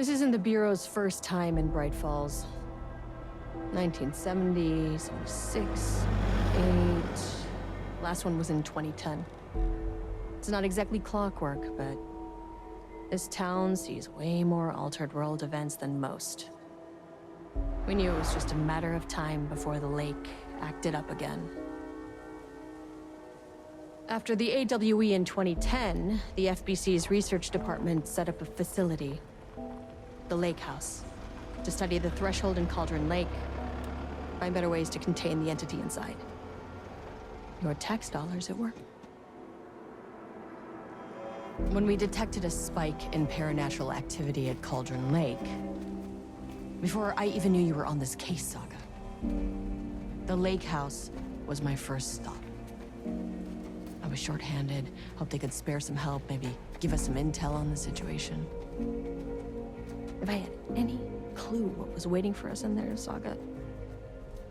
This isn't the Bureau's first time in Bright Falls. 1970, 76, 8... Last one was in 2010. It's not exactly clockwork, but this town sees way more altered world events than most. We knew it was just a matter of time before the lake acted up again. After the AWE in 2010, the FBC's research department set up a facility, the Lake House, to study the threshold in Cauldron Lake, find better ways to contain the entity inside. Your tax dollars at work. When we detected a spike in paranatural activity at Cauldron Lake, before I even knew you were on this case, Saga, the Lake House was my first stop. I was short-handed, hoped they could spare some help, maybe give us some intel on the situation. If I had any clue what was waiting for us in there, Saga,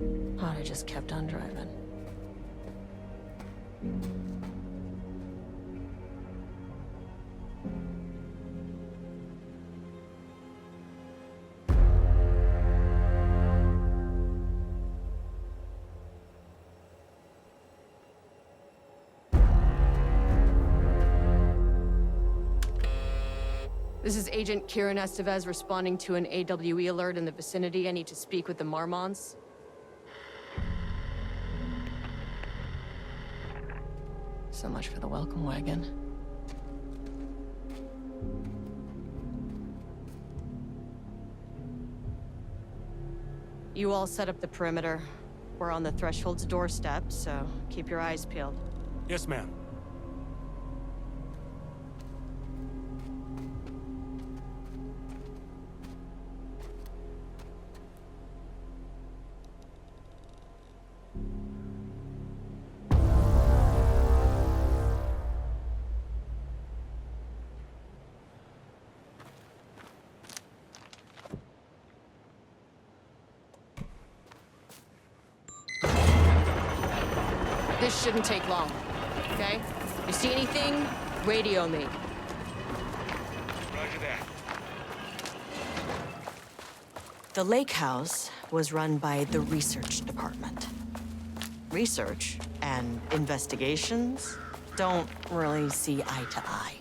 I'd have just kept on driving. This is Agent Kieran Estevez responding to an AWE alert in the vicinity. I need to speak with the Marmonts. So much for the welcome wagon. You all set up the perimeter. We're on the Threshold's doorstep, so keep your eyes peeled. Yes, ma'am. This shouldn't take long, okay? You see anything, radio me. Roger that. The Lake House was run by the research department. Research and investigations don't really see eye to eye.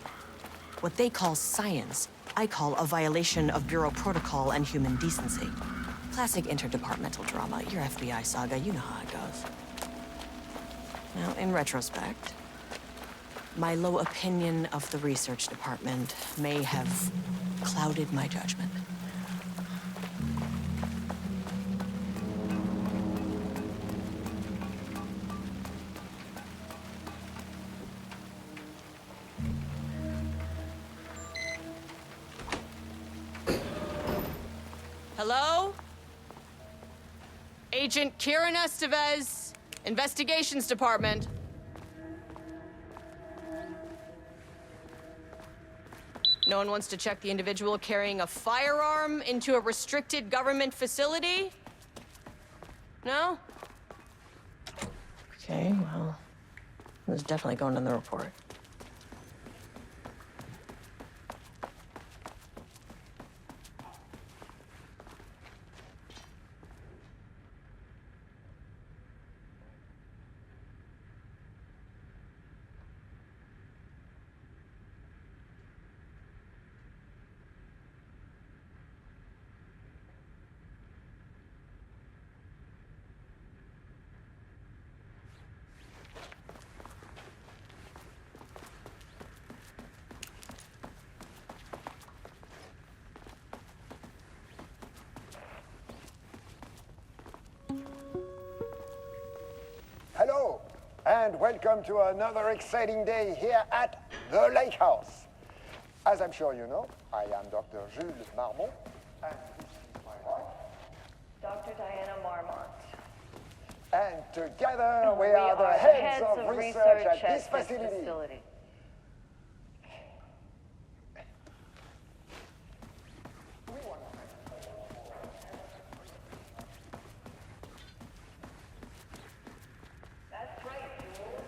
What they call science, I call a violation of Bureau protocol and human decency. Classic interdepartmental drama. Your FBI saga, you know how it goes. Now, in retrospect, my low opinion of the research department may have clouded my judgment. Hello? Agent Kieran Estevez. Investigations Department. No one wants to check the individual carrying a firearm into a restricted government facility? No? Okay, well, it was definitely going in the report. Hello, and welcome to another exciting day here at the Lake House. As I'm sure you know, I am Dr. Jules Marmont, and this is my wife, Dr. Diana Marmont. and together we are the heads of research at this facility. That's right, Jules.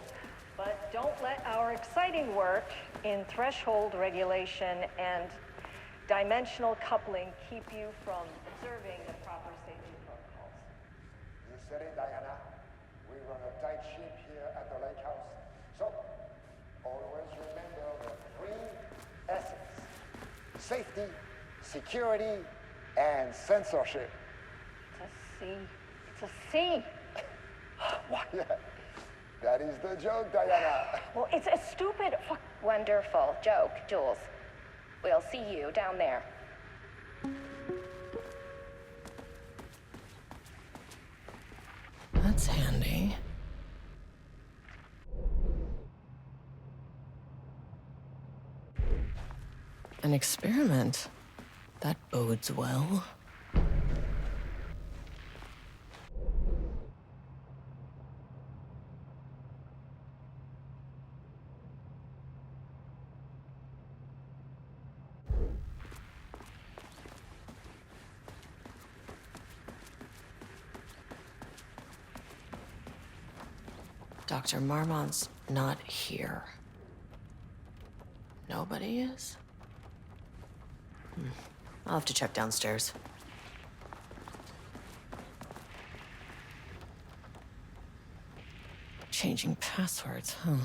But don't let our exciting work in threshold regulation and dimensional coupling keep you from observing the proper safety protocols. You said it, Diana. We run a tight ship here at the lake house. So, always remember the three S's. Safety, security, and censorship. It's a C. It's a C. Why, that is the joke, Diana. Well, it's a stupid fuck. Wonderful joke, Jules. We'll see you down there. That's handy. An experiment. That bodes well. Dr. Marmont's not here. Nobody is? I'll have to check downstairs. Changing passwords, huh?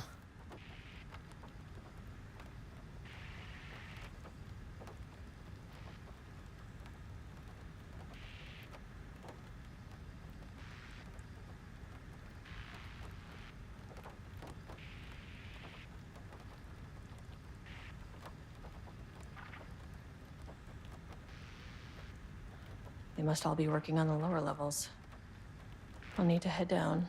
They must all be working on the lower levels. I'll need to head down.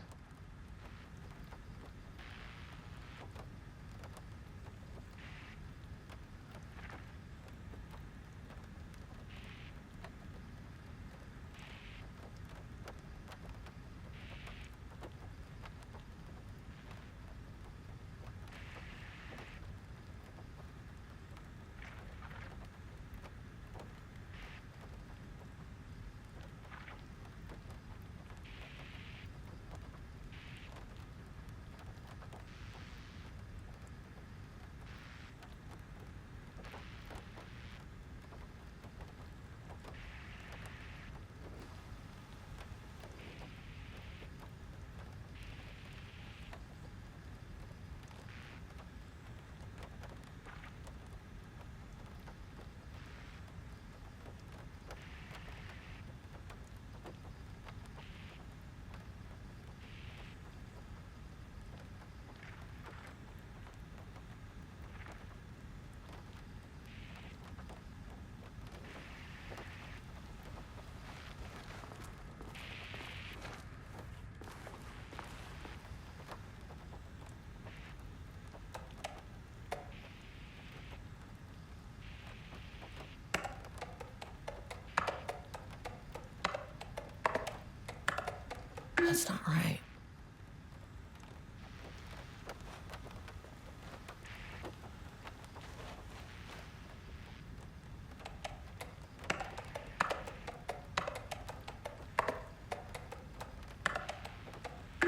That's not right.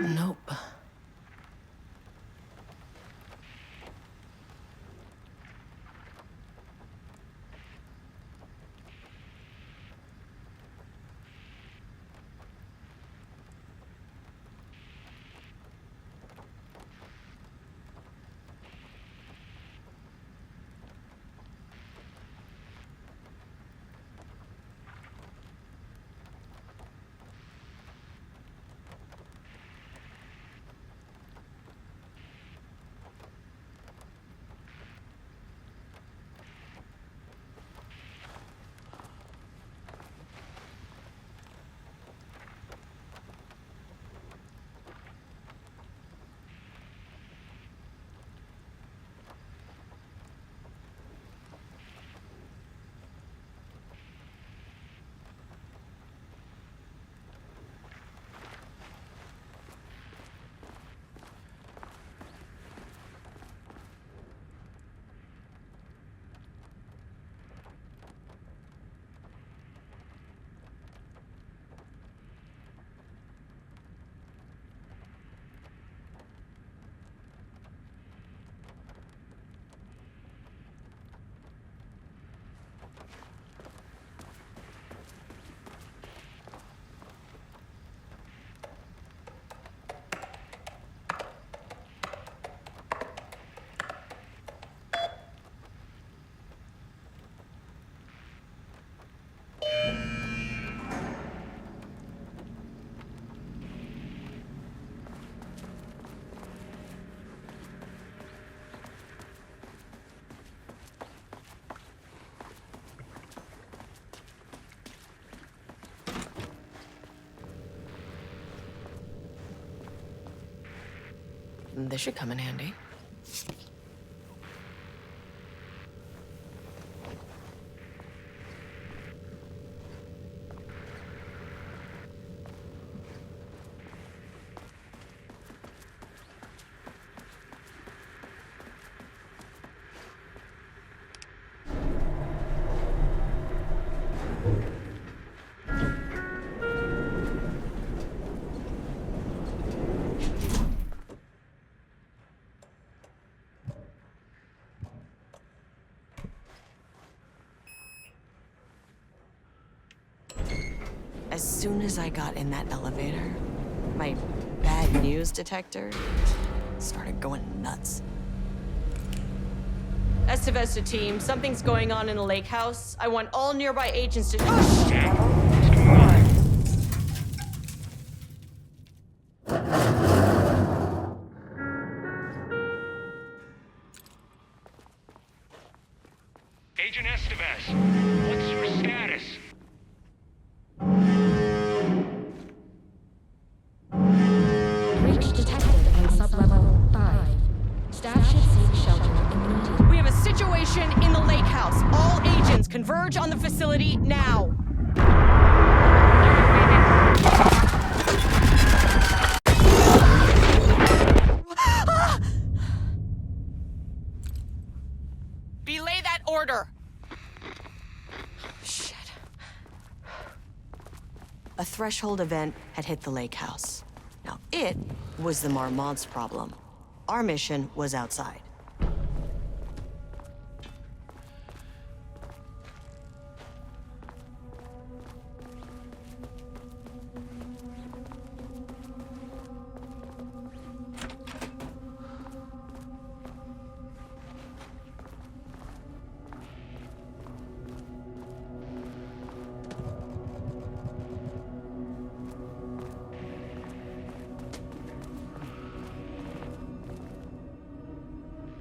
Nope. This should come in handy. As soon as I got in that elevator, my bad news detector started going nuts. Estevez to team, something's going on in the lake house. I want all nearby agents to— oh, shit! What's going on? Agent Estevez, what's your status? Breach detected on sublevel 5. Staff should seek shelter immediately. We have a situation in the lake house. All agents converge on the facility now. Belay that order. Shit. A threshold event had hit the lake house. Now, it was the Marmont's problem. Our mission was outside.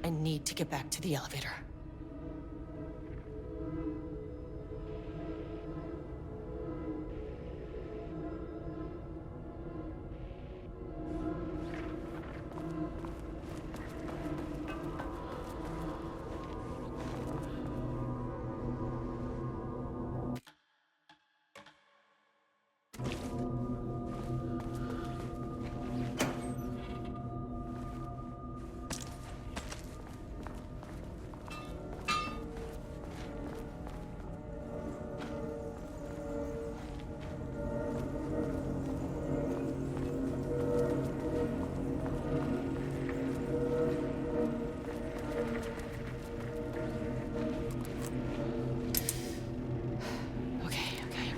I need to get back to the elevator.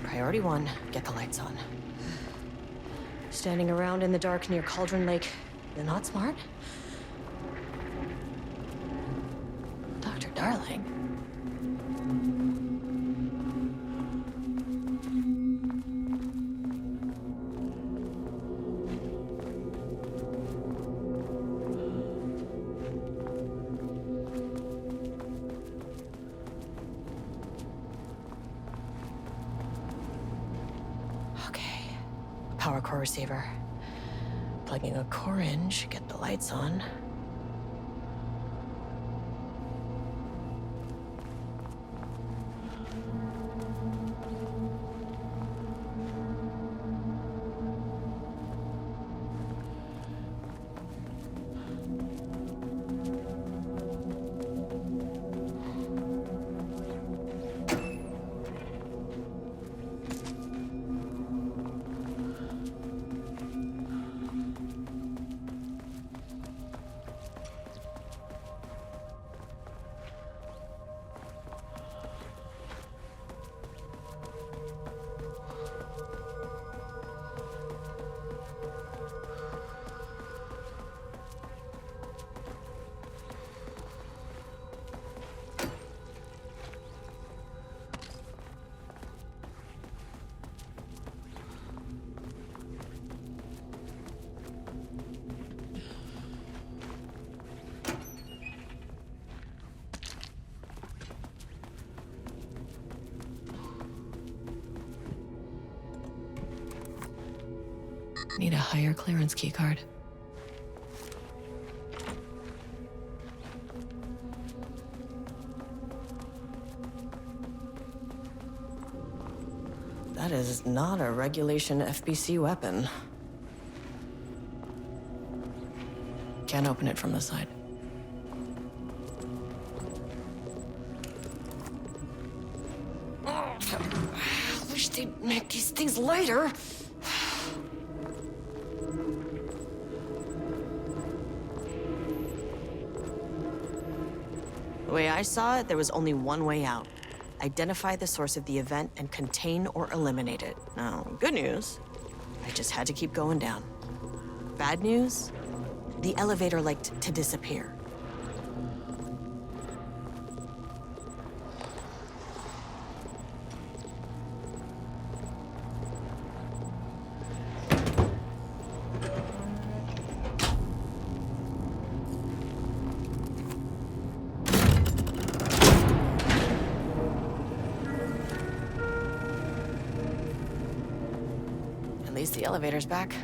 Priority 1, get the lights on. Standing around in the dark near Cauldron Lake, you're not smart? Dr. Darling. Power core receiver. Plugging a core in should get the lights on. Need a higher clearance keycard. That is not a regulation FBC weapon. Can't open it from the side. I wish they'd make these things lighter. The way I saw it, there was only one way out. Identify the source of the event and contain or eliminate it. Now, good news, I just had to keep going down. Bad news, the elevator liked to disappear. At least the elevator's back.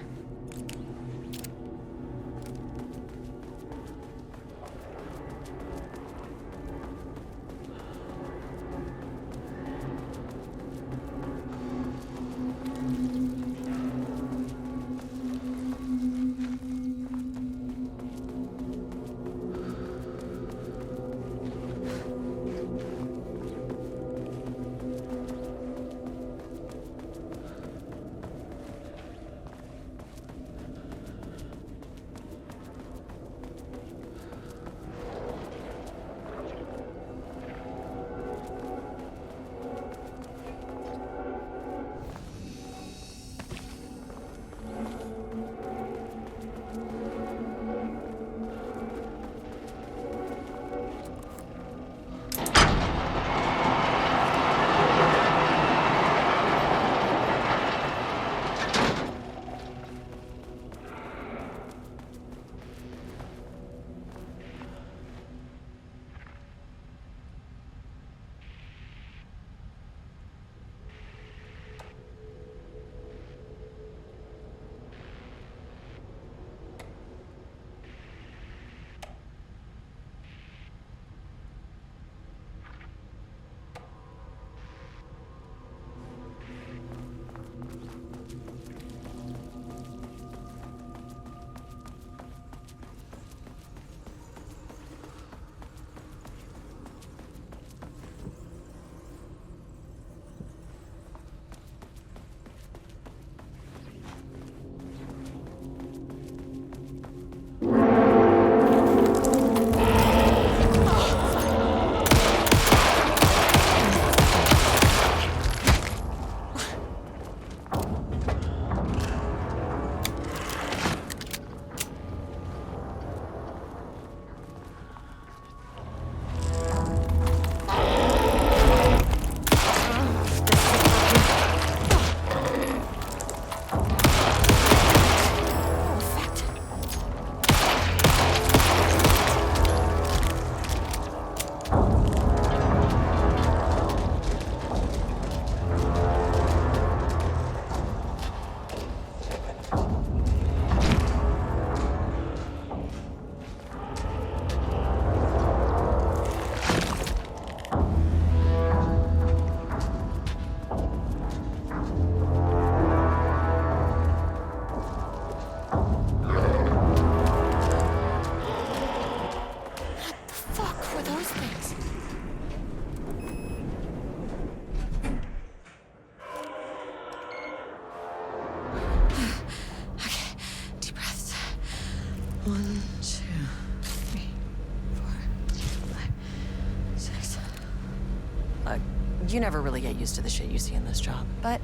You never really get used to the shit you see in this job, but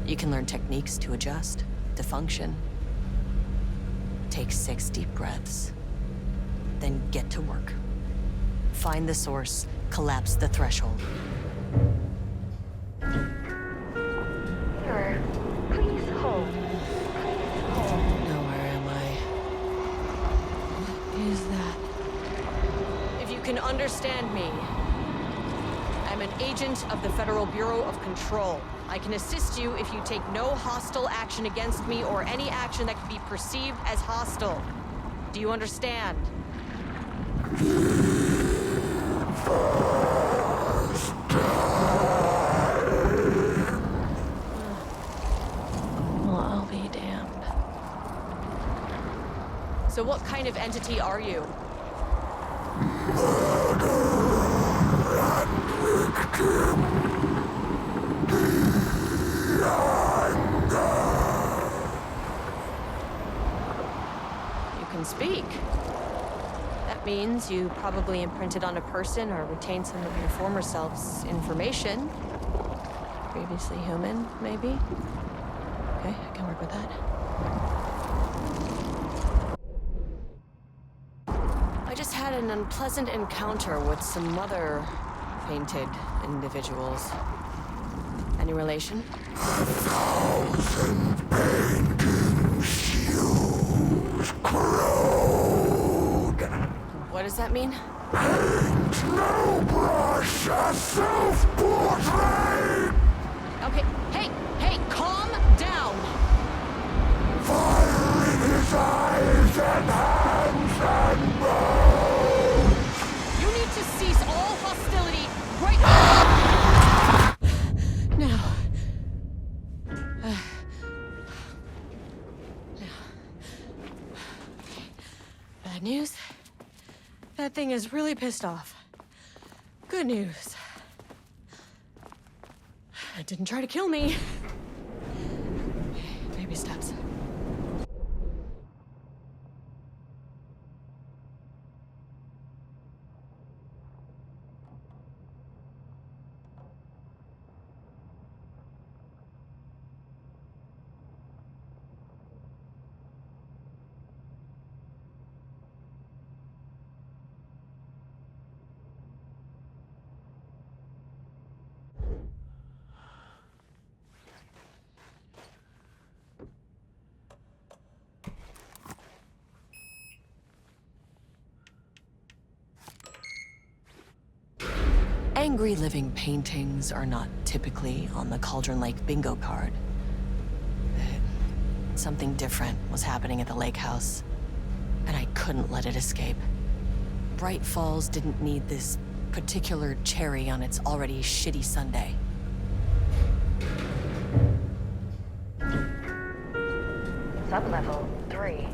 you can learn techniques to adjust, to function. Take 6 deep breaths, then get to work. Find the source, collapse the threshold. Sir, please hold. Now where am I? What is that? If you can understand me, I'm an agent of the Federal Bureau of Control. I can assist you if you take no hostile action against me or any action that can be perceived as hostile. Do you understand? So what kind of entity are you? You can speak. That means you probably imprinted on a person or retained some of your former self's information. Previously human, maybe? Okay, I can work with that. I just had an unpleasant encounter with some other painted individuals. Any relation? 1,000 paintings used crude. What does that mean? Paint no brush, a self-portrait. Okay, hey, calm down! Fire in his eyes and hands and bones. You need to cease all hostility right now. Bad news? That thing is really pissed off. Good news. It didn't try to kill me. Baby steps. Angry living paintings are not typically on the Cauldron Lake bingo card. Something different was happening at the lake house, and I couldn't let it escape. Bright Falls didn't need this particular cherry on its already shitty sundae. Sublevel 3.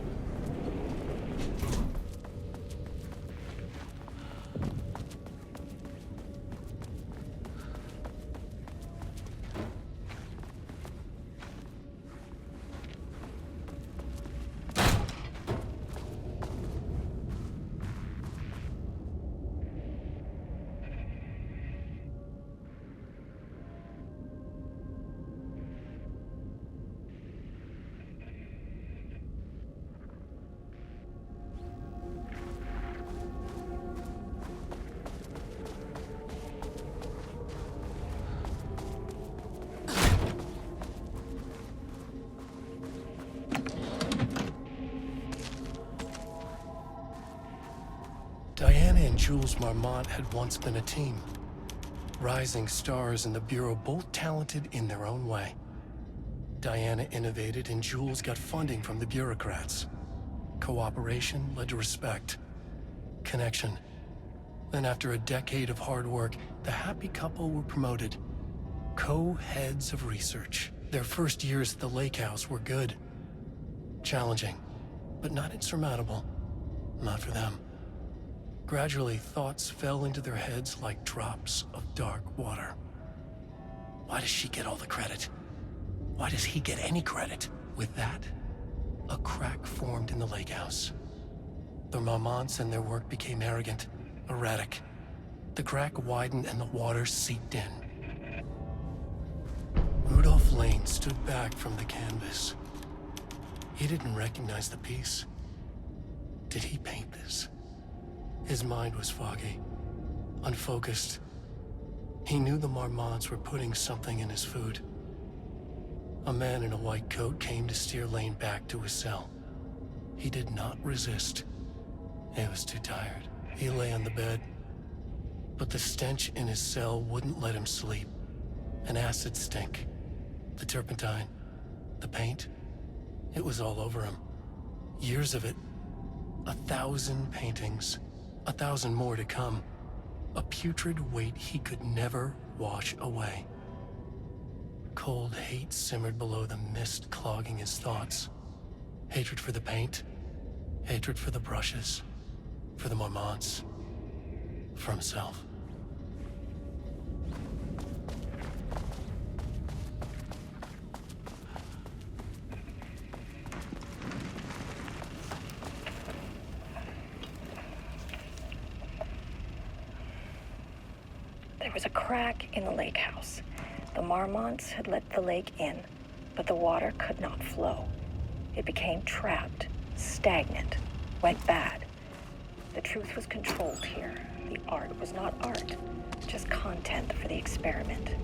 Diana and Jules Marmont had once been a team. Rising stars in the Bureau, both talented in their own way. Diana innovated and Jules got funding from the bureaucrats. Cooperation led to respect. Connection. Then after a decade of hard work, the happy couple were promoted. Co-heads of research. Their first years at the lake house were good. Challenging, but not insurmountable. Not for them. Gradually, thoughts fell into their heads like drops of dark water. Why does she get all the credit? Why does he get any credit? With that, a crack formed in the lake house. The Marmonts and their work became arrogant, erratic. The crack widened and the water seeped in. Rudolph Lane stood back from the canvas. He didn't recognize the piece. Did he paint this? His mind was foggy, unfocused. He knew the Marmonts were putting something in his food. A man in a white coat came to steer Lane back to his cell. He did not resist. He was too tired. He lay on the bed, but the stench in his cell wouldn't let him sleep. An acid stink. The turpentine, the paint, it was all over him. Years of it. 1,000 paintings. 1,000 more to come. A putrid weight he could never wash away. Cold hate simmered below the mist clogging his thoughts. Hatred for the paint, Hatred for the brushes, for the Marmonts, for himself. There was a crack in the lake house. The Marmonts had let the lake in, but the water could not flow. It became trapped, stagnant, went bad. The truth was controlled here. The art was not art, just content for the experiment.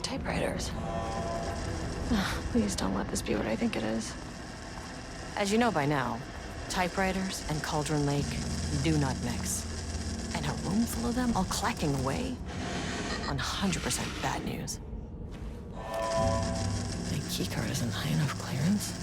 Typewriters. Please don't let this be what I think it is. As you know by now, typewriters and Cauldron Lake do not mix. And a room full of them all clacking away? 100% bad news. My keycard isn't high enough clearance.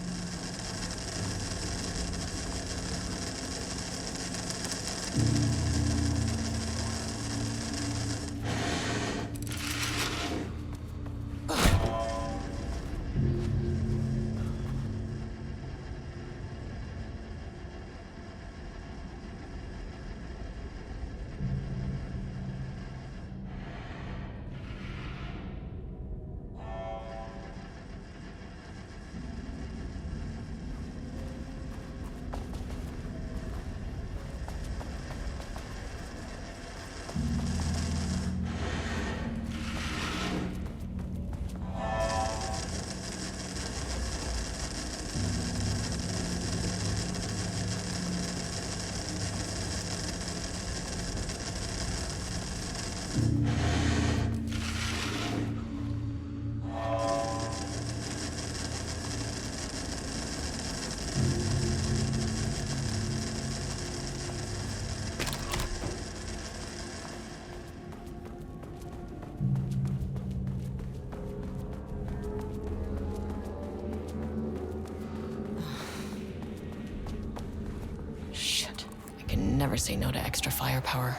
Never say no to extra firepower.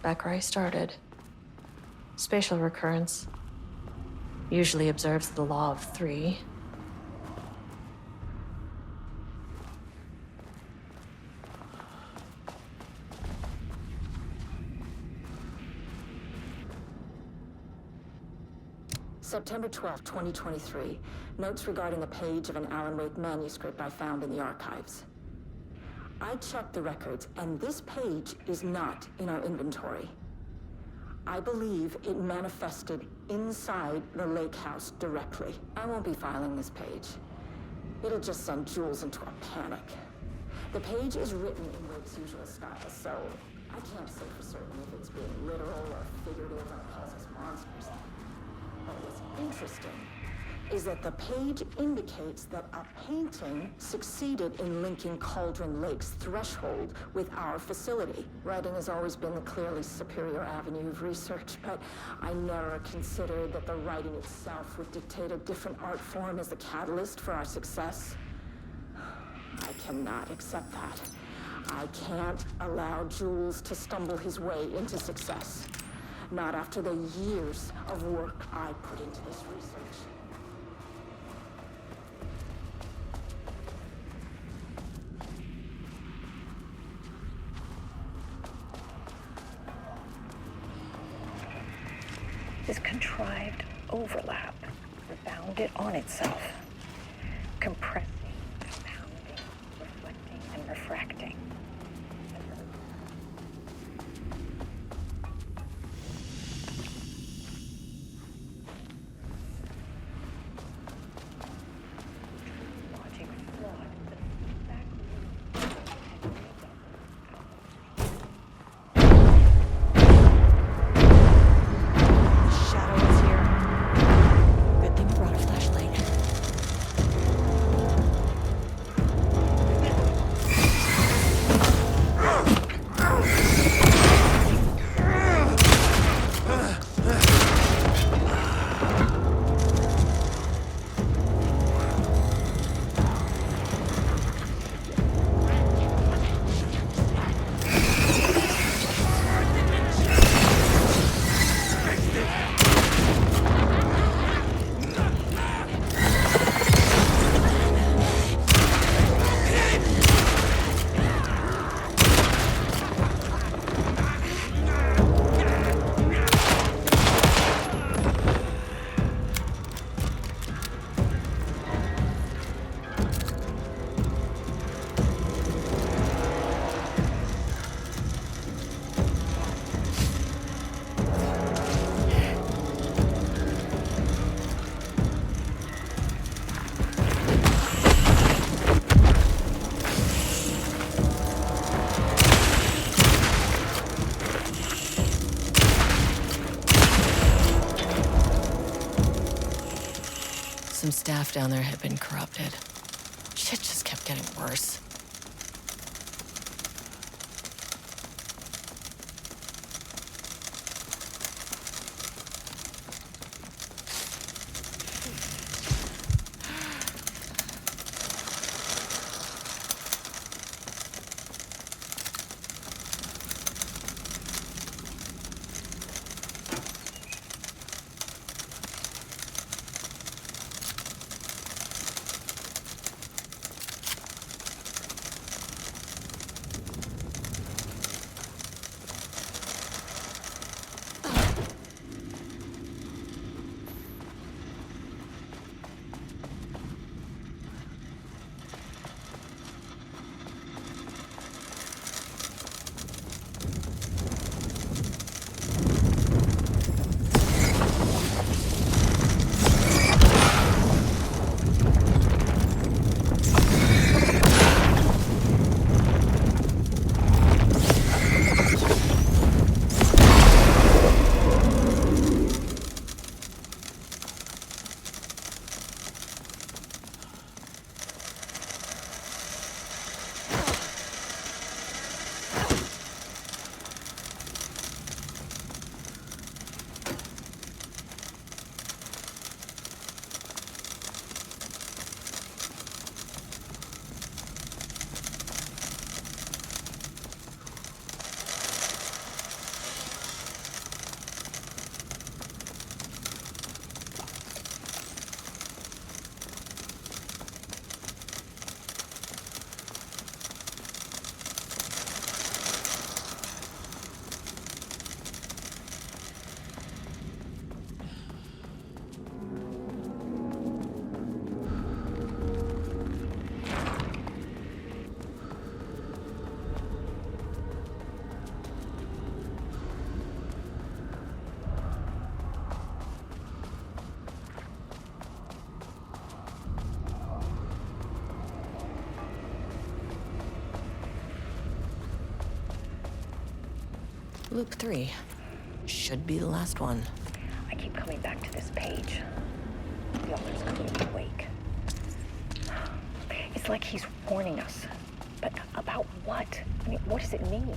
Back where I started. Spatial recurrence usually observes the law of 3. September 12, 2023. Notes regarding a page of an Alan Wake manuscript I found in the archives. I checked the records, and this page is not in our inventory. I believe it manifested inside the lake house directly. I won't be filing this page. It'll just send Jules into a panic. The page is written in Wake's usual style, so I can't say for certain if it's being literal or figurative or calls us monsters. But what's interesting is that the page indicates that a painting succeeded in linking Cauldron Lake's threshold with our facility. Writing has always been the clearly superior avenue of research, but I never considered that the writing itself would dictate a different art form as the catalyst for our success. I cannot accept that. I can't allow Jules to stumble his way into success. Not after the years of work I put into this research. This contrived overlap rebounded on itself, compressing, compounding, reflecting, and refracting. Logic flawed, the feedback loop had redoubled. Some staff down there had been corrupted. Shit just kept getting worse. Loop 3. Should be the last one. I keep coming back to this page. The author's clearly awake. It's like he's warning us. But about what? I mean, what does it mean?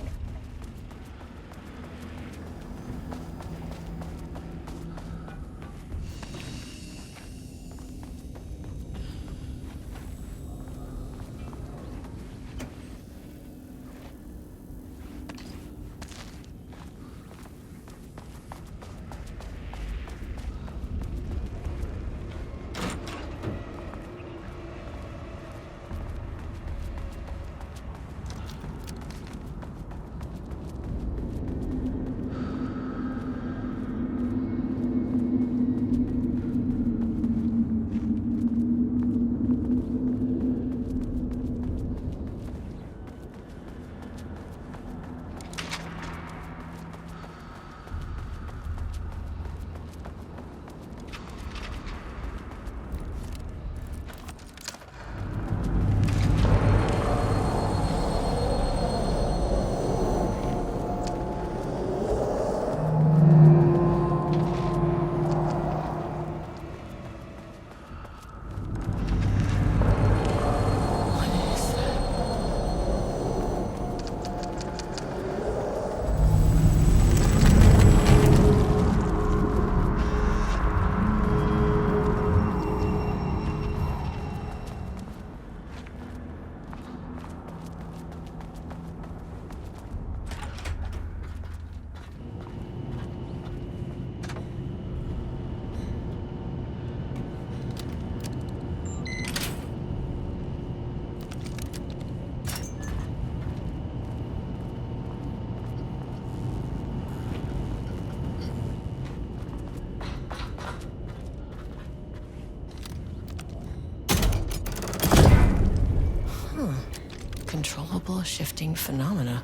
Controllable shifting phenomena.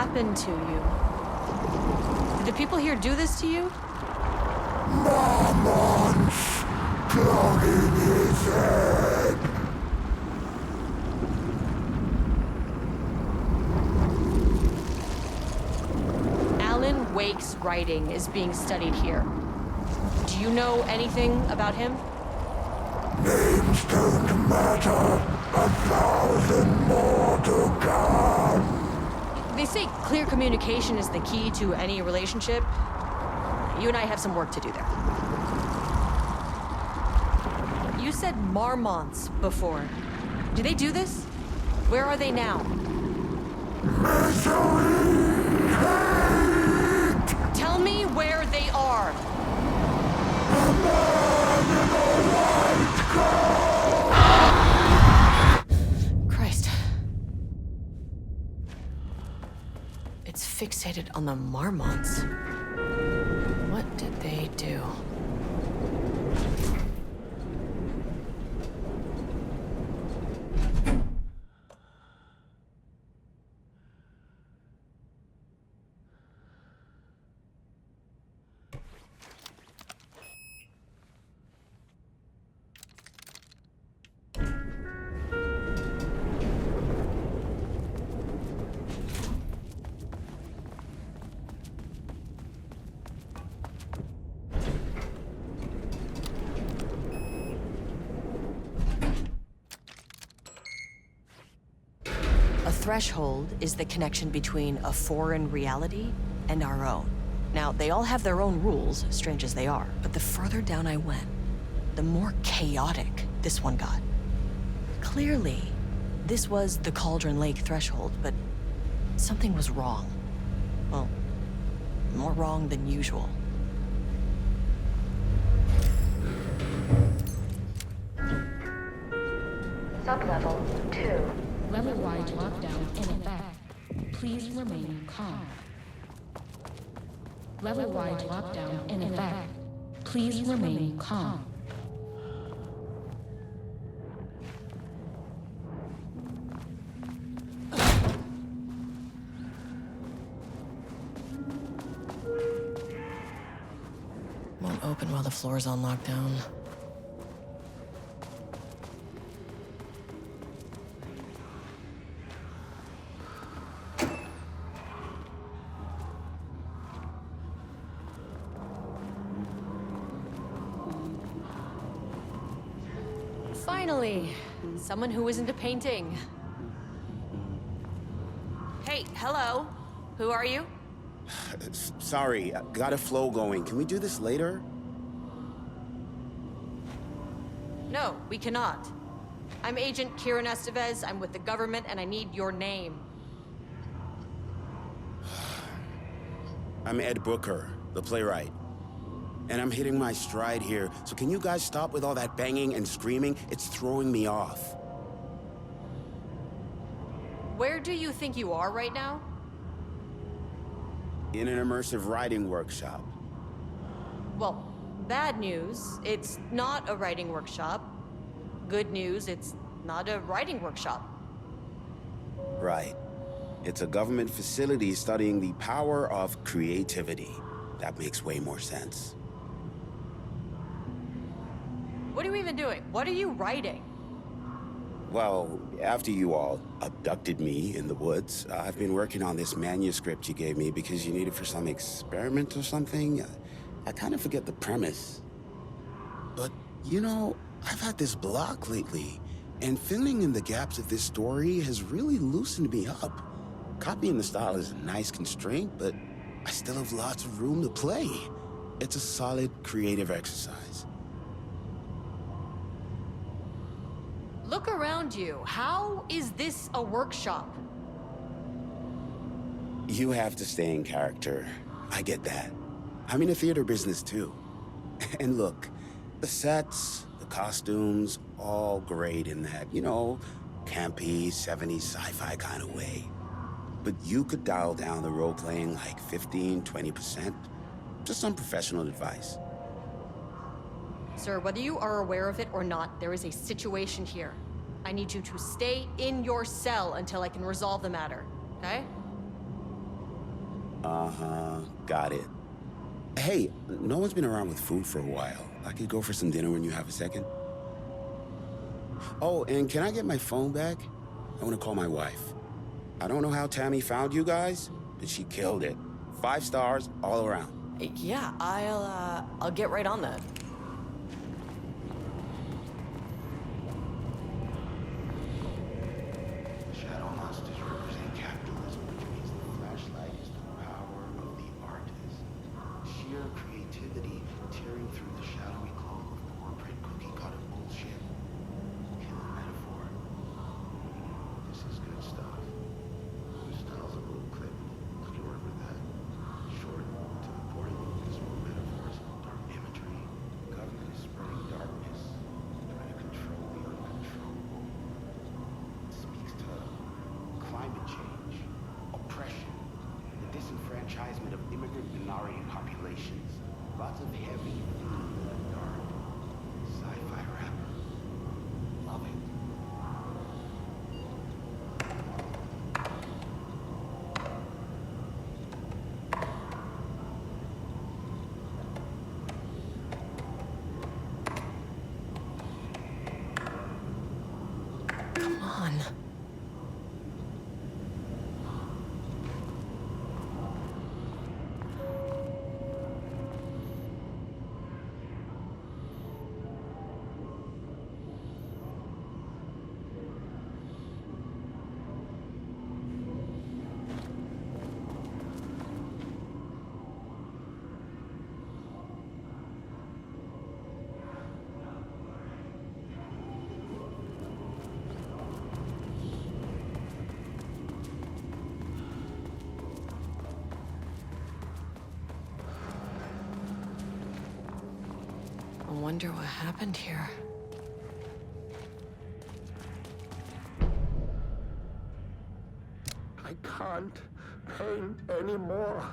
happened to you? Did the people here do this to you? Marmonts clogging his head. Alan Wake's writing is being studied here. Do you know anything about him? Names don't matter. 1,000 more to come. They say clear communication is the key to any relationship. You and I have some work to do there. You said Marmonts before. Do they do this? Where are they now? Misery, hate. Tell me where they are. A man in a white coat. Christ. It's fixated on the Marmonts. What did they do? A threshold is the connection between a foreign reality and our own. Now, they all have their own rules, strange as they are, but the further down I went, the more chaotic this one got. Clearly, this was the Cauldron Lake threshold, but something was wrong. Well, more wrong than usual. Sublevel 2. Level-wide lockdown in effect. Please remain calm. Level-wide lockdown in effect. Please remain calm. Won't open while the floor's on lockdown. Finally, someone who isn't a painting. Hey, hello. Who are you? Sorry, got a flow going. Can we do this later? No, we cannot. I'm Agent Kieran Estevez. I'm with the government, and I need your name. I'm Ed Booker, the playwright. And I'm hitting my stride here, so can you guys stop with all that banging and screaming? It's throwing me off. Where do you think you are right now? In an immersive writing workshop. Well, bad news, it's not a writing workshop. Good news, it's not a writing workshop. Right. It's a government facility studying the power of creativity. That makes way more sense. What are you even doing? What are you writing? Well, after you all abducted me in the woods, I've been working on this manuscript you gave me because you need it for some experiment or something. I kind of forget the premise. But, you know, I've had this block lately, and filling in the gaps of this story has really loosened me up. Copying the style is a nice constraint, but I still have lots of room to play. It's a solid creative exercise. Look around you. How is this a workshop? You have to stay in character. I get that. I'm in the theater business too. And look, the sets, the costumes, all great in that, you know, campy, 70s sci-fi kind of way. But you could dial down the role-playing like 15, 20%. Just some professional advice. Sir, whether you are aware of it or not, there is a situation here. I need you to stay in your cell until I can resolve the matter, okay? Uh-huh, got it. Hey, no one's been around with food for a while. I could go for some dinner when you have a second. Oh, and can I get my phone back? I want to call my wife. I don't know how Tammy found you guys, but she killed it. 5 stars all around. Yeah, I'll get right on that. Shadow monsters represent capitalism, which means the flashlight is the power of the artist. Sheer creativity tearing through the shadowy cloak of corporate cookie-cutter bullshit. Killer metaphor. This is good stuff. New style's a little clip. I can work with that. Short, to the point, small metaphors, dark imagery. Government is spreading darkness, trying to control the uncontrollable. It speaks to climate change, oppression, the disenfranchisement of immigrant minority populations. Lots of heavy, dark, sci-fi rap. Love it. Come on. I wonder what happened here. I can't paint anymore.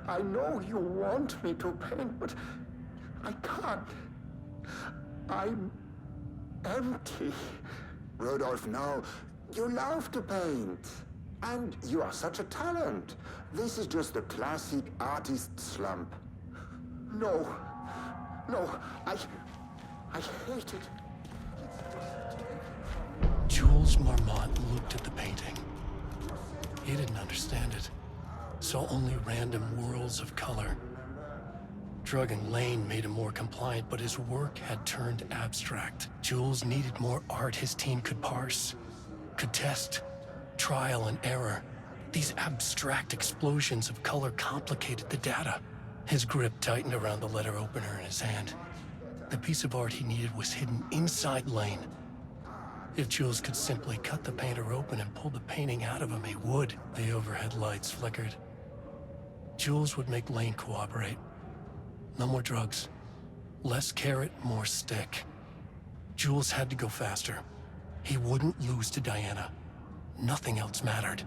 I know you want me to paint, but I can't. I'm empty. Rudolph, no. You love to paint. And you are such a talent. This is just the classic artist slump. No. No, I hate it. Jules Marmont looked at the painting. He didn't understand it. Saw only random whirls of color. Drugging Lane made him more compliant, but his work had turned abstract. Jules needed more art his team could parse, could test. Trial and error. These abstract explosions of color complicated the data. His grip tightened around the letter opener in his hand. The piece of art he needed was hidden inside Lane. If Jules could simply cut the painter open and pull the painting out of him, he would. The overhead lights flickered. Jules would make Lane cooperate. No more drugs. Less carrot, more stick. Jules had to go faster. He wouldn't lose to Diana. Nothing else mattered.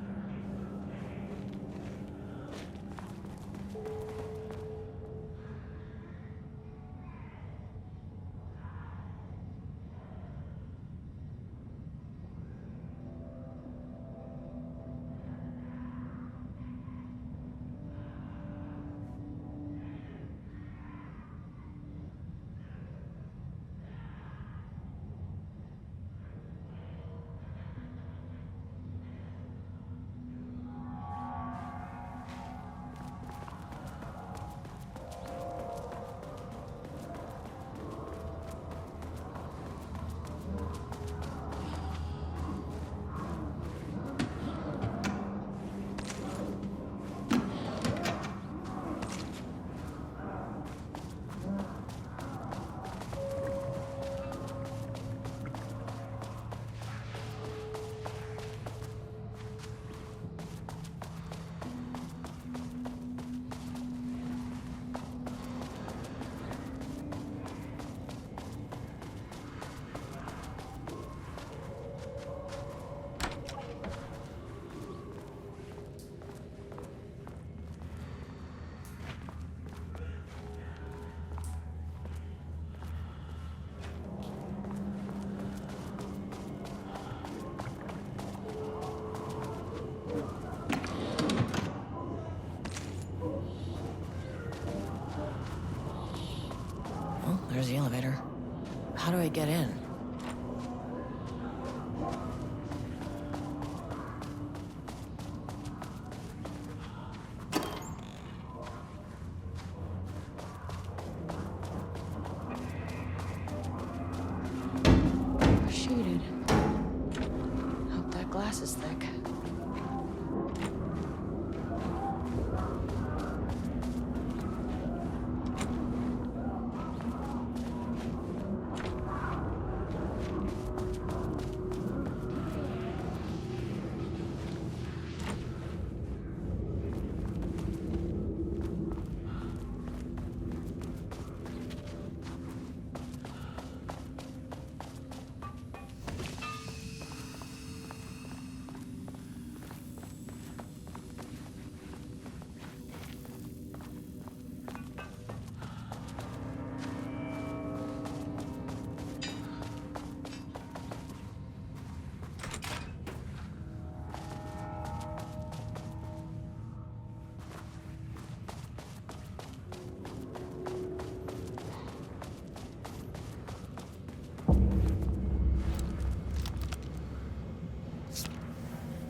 there's the elevator. How do I get in? Shaded. Hope that glass is thick.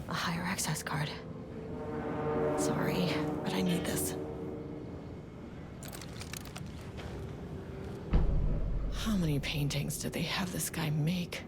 A higher access card. Sorry, but I need this. How many paintings did they have this guy make?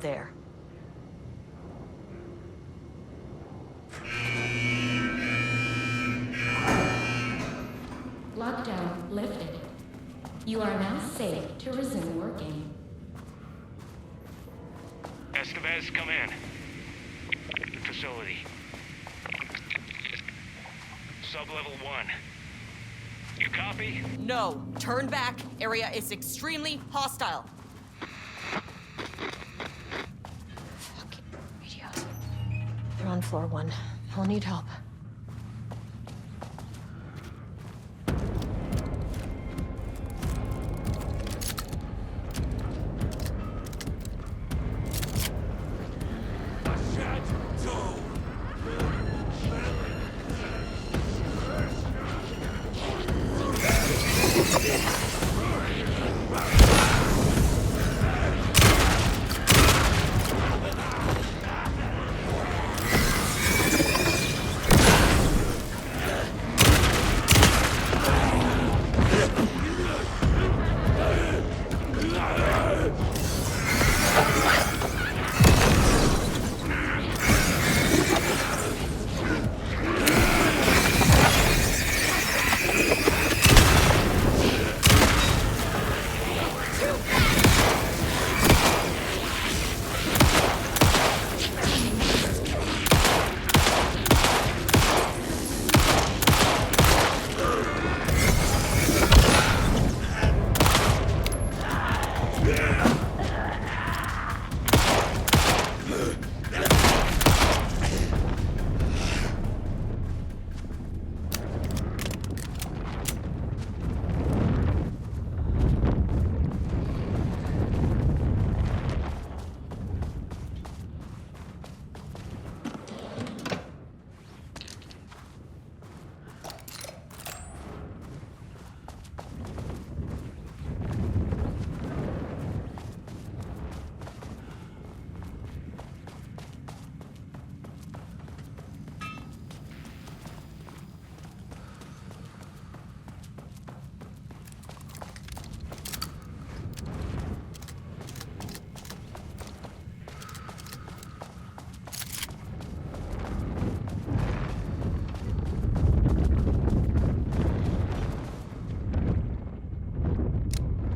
there. Lockdown lifted. You are now safe to resume working. Estevez, come in. Facility. Sub-level 1. You copy? No, turn back. Area is extremely hostile. Fucking radios. They're on floor 1. I'll need help.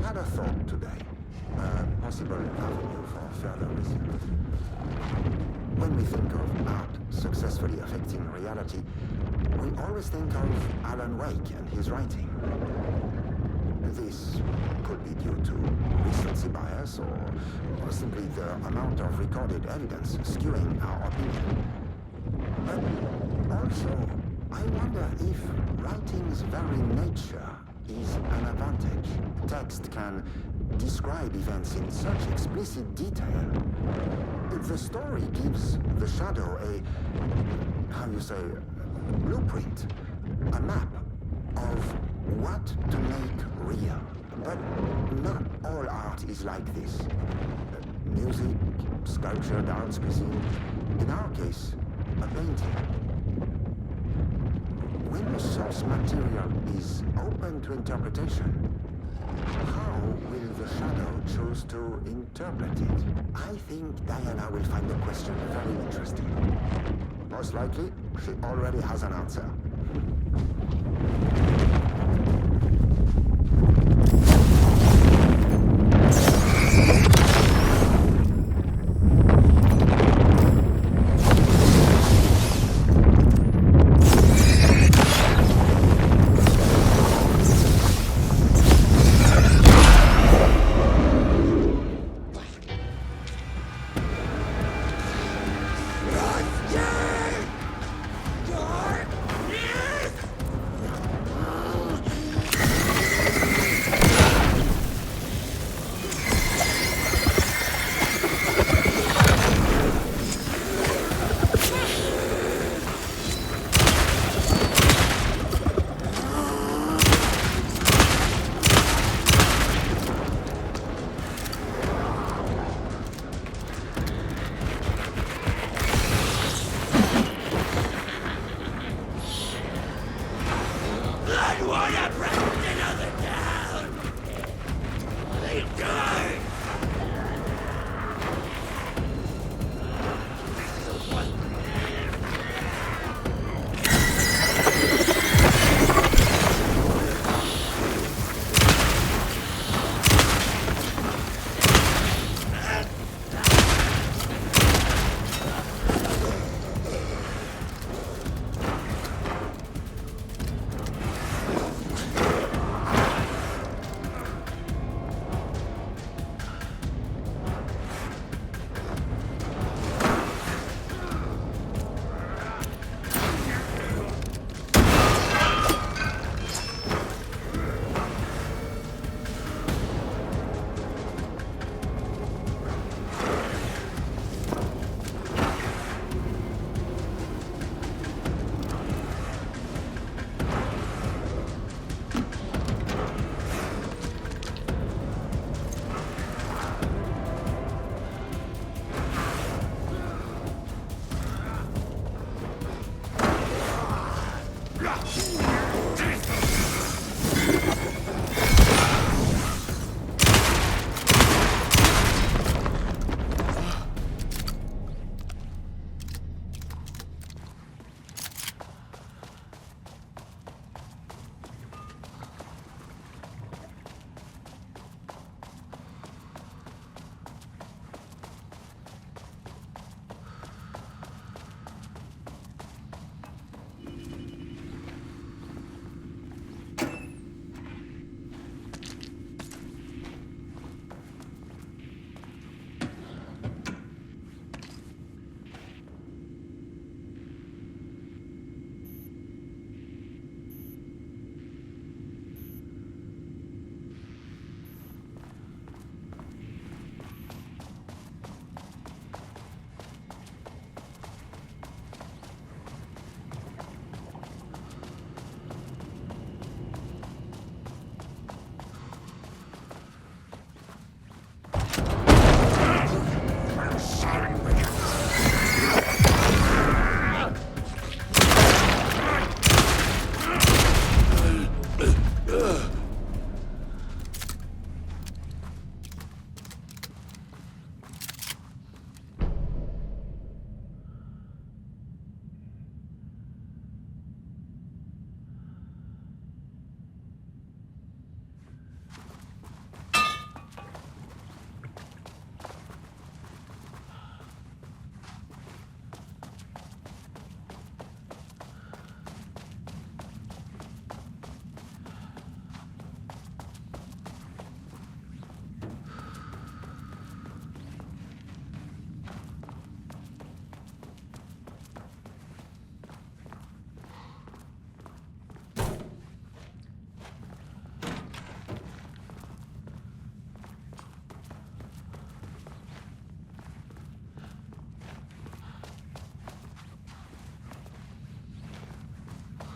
Had a thought today. A possible avenue for further research. When we think of art successfully affecting reality, we always think of Alan Wake and his writing. This could be due to recency bias or simply the amount of recorded evidence skewing our opinion. But also, I wonder if writing's very nature is an advantage. Text can describe events in such explicit detail. The story gives the shadow a blueprint, a map of what to make real. But not all art is like this. Music, sculpture, dance, cuisine. In our case, a painting. When the source material is open to interpretation, how will the shadow choose to interpret it? I think Diana will find the question very interesting. Most likely, she already has an answer.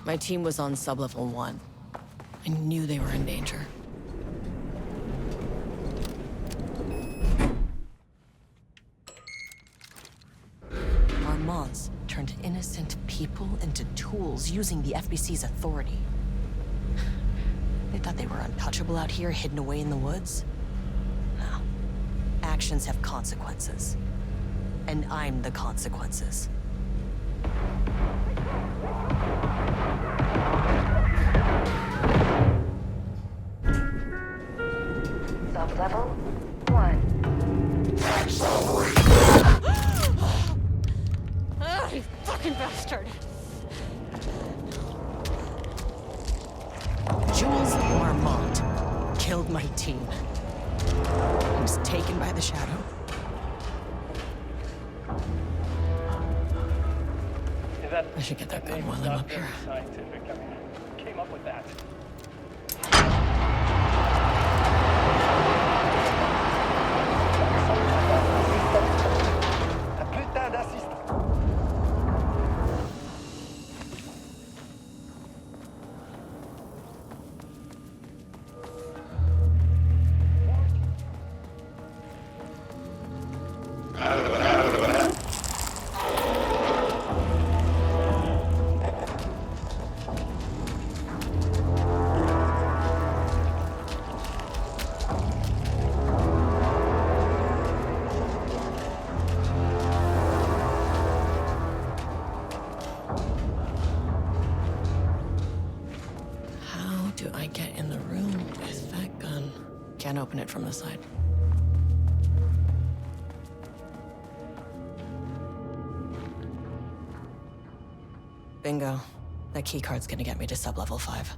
My team was on sublevel 1. I knew they were in danger. Marmonts turned innocent people into tools using the FBC's authority. They thought they were untouchable out here, hidden away in the woods? No. Actions have consequences. And I'm the consequences. Sublevel 1. Ah, you fucking bastard! Jules Marmont killed my team. He was taken by the shadow. I should get that gun while I'm up here. Scientific. I mean, who came up with that? Un putain d'assistant. How do I get in the room with that gun? Can't open it from the side. Bingo. That keycard's gonna get me to sublevel 5.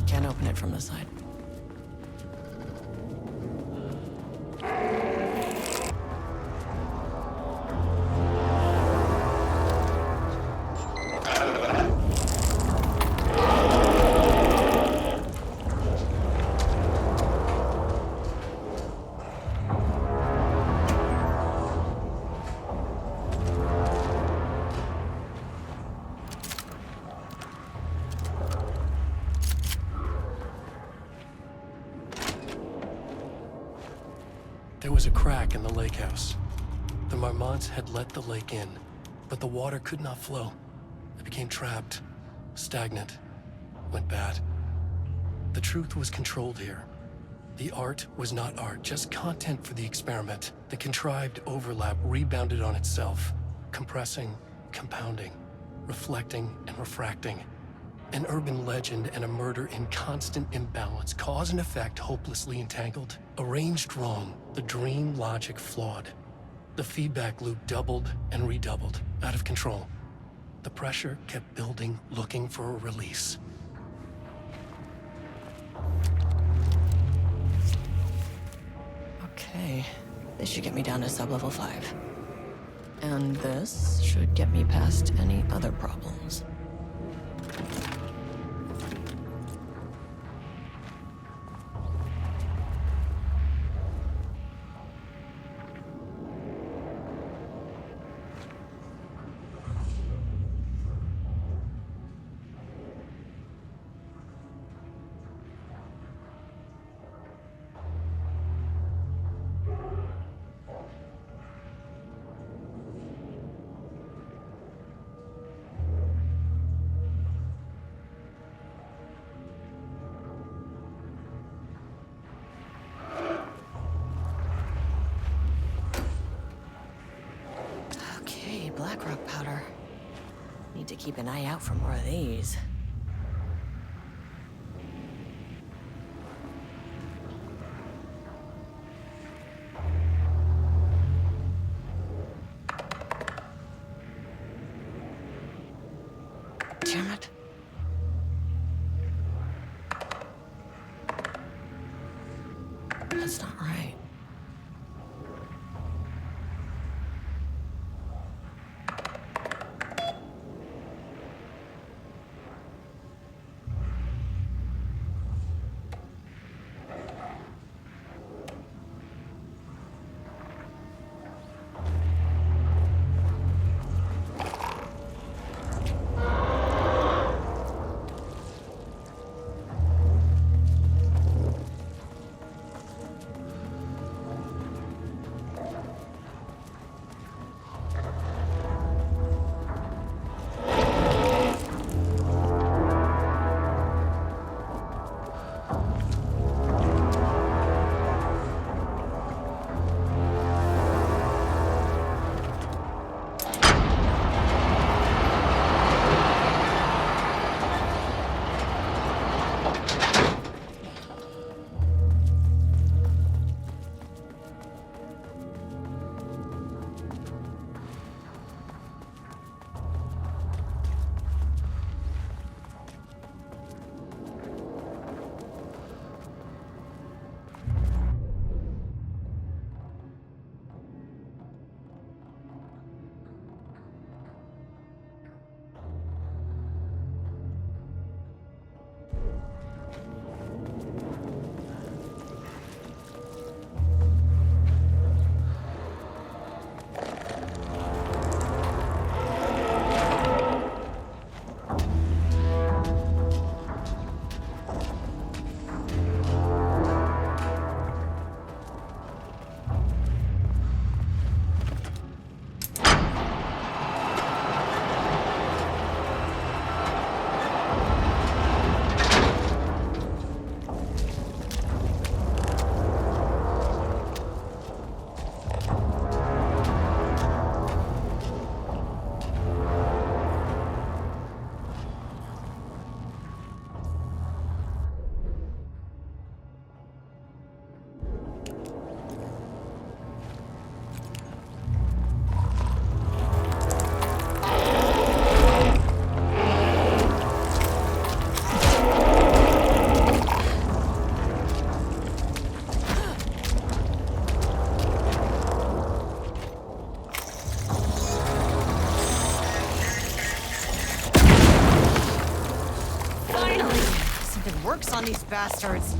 Can't open it from the side. There was a crack in the lake house. The Marmonts had let the lake in, but the water could not flow. It became trapped, stagnant, went bad. The truth was controlled here. The art was not art, just content for the experiment. The contrived overlap rebounded on itself, compressing, compounding, reflecting and refracting. An urban legend and a murder in constant imbalance, cause and effect hopelessly entangled. Arranged wrong, the dream logic flawed. The feedback loop doubled and redoubled, out of control. The pressure kept building, looking for a release. Okay, this should get me down to sublevel 5. And this should get me past any other problems. Black rock powder. Need to keep an eye out for more of these. Damn it. That's not right. Works on these bastards.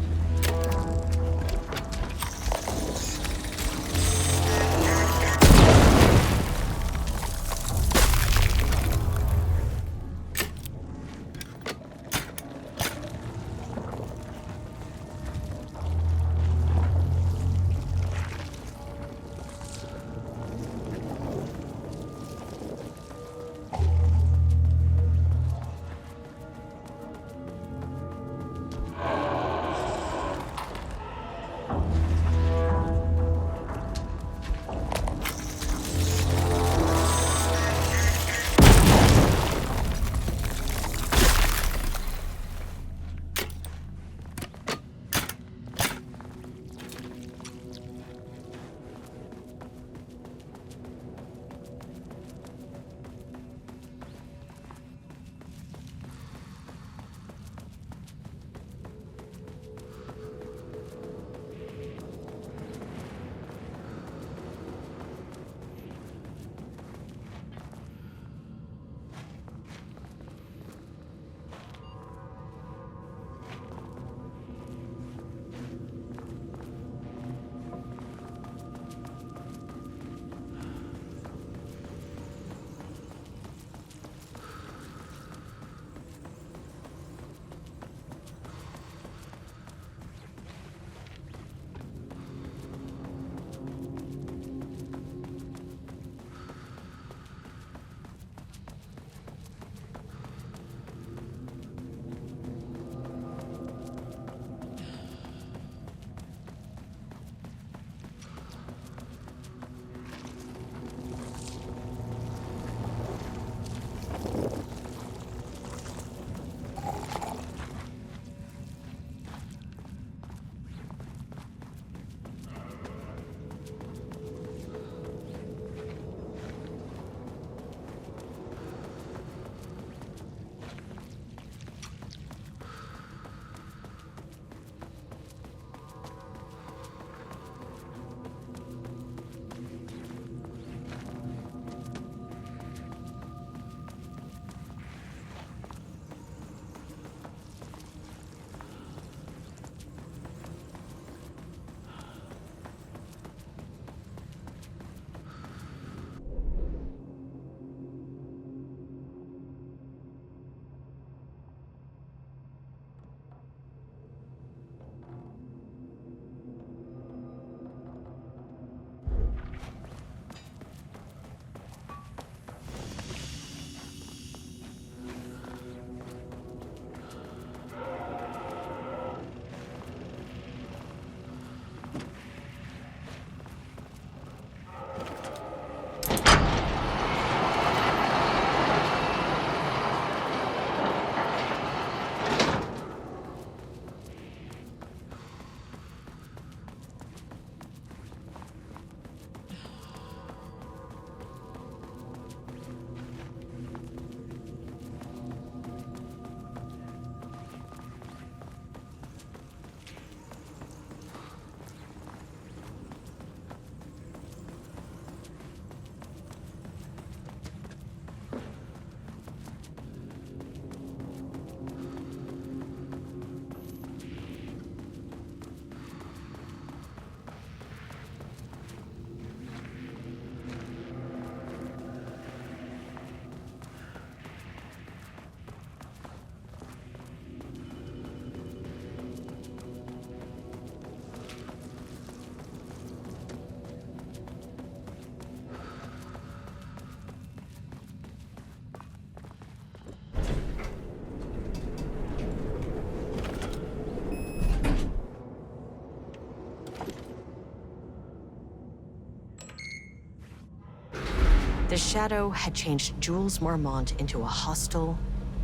The shadow had changed Jules Marmont into a hostile,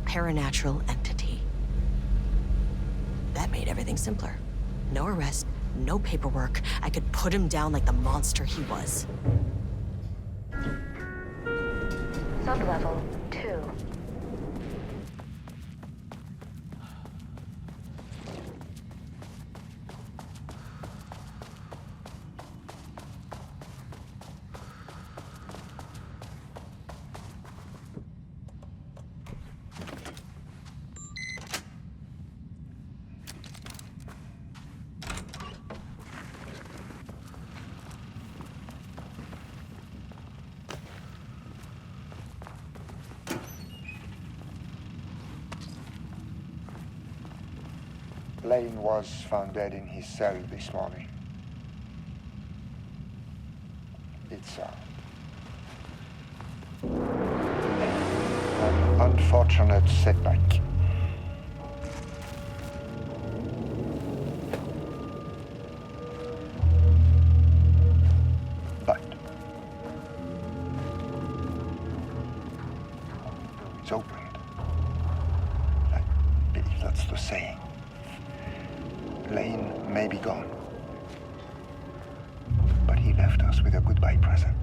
paranatural entity. That made everything simpler. No arrest, no paperwork. I could put him down like the monster he was. Sublevel 2. Lane was found dead in his cell this morning. It's an unfortunate setback. But it's opened. I believe that's the saying. Lane may be gone, but he left us with a goodbye present.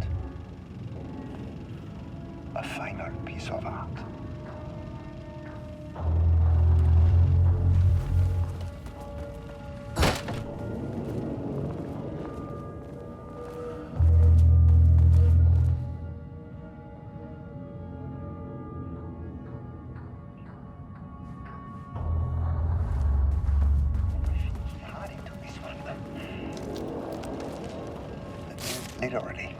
A final piece of art. Literally.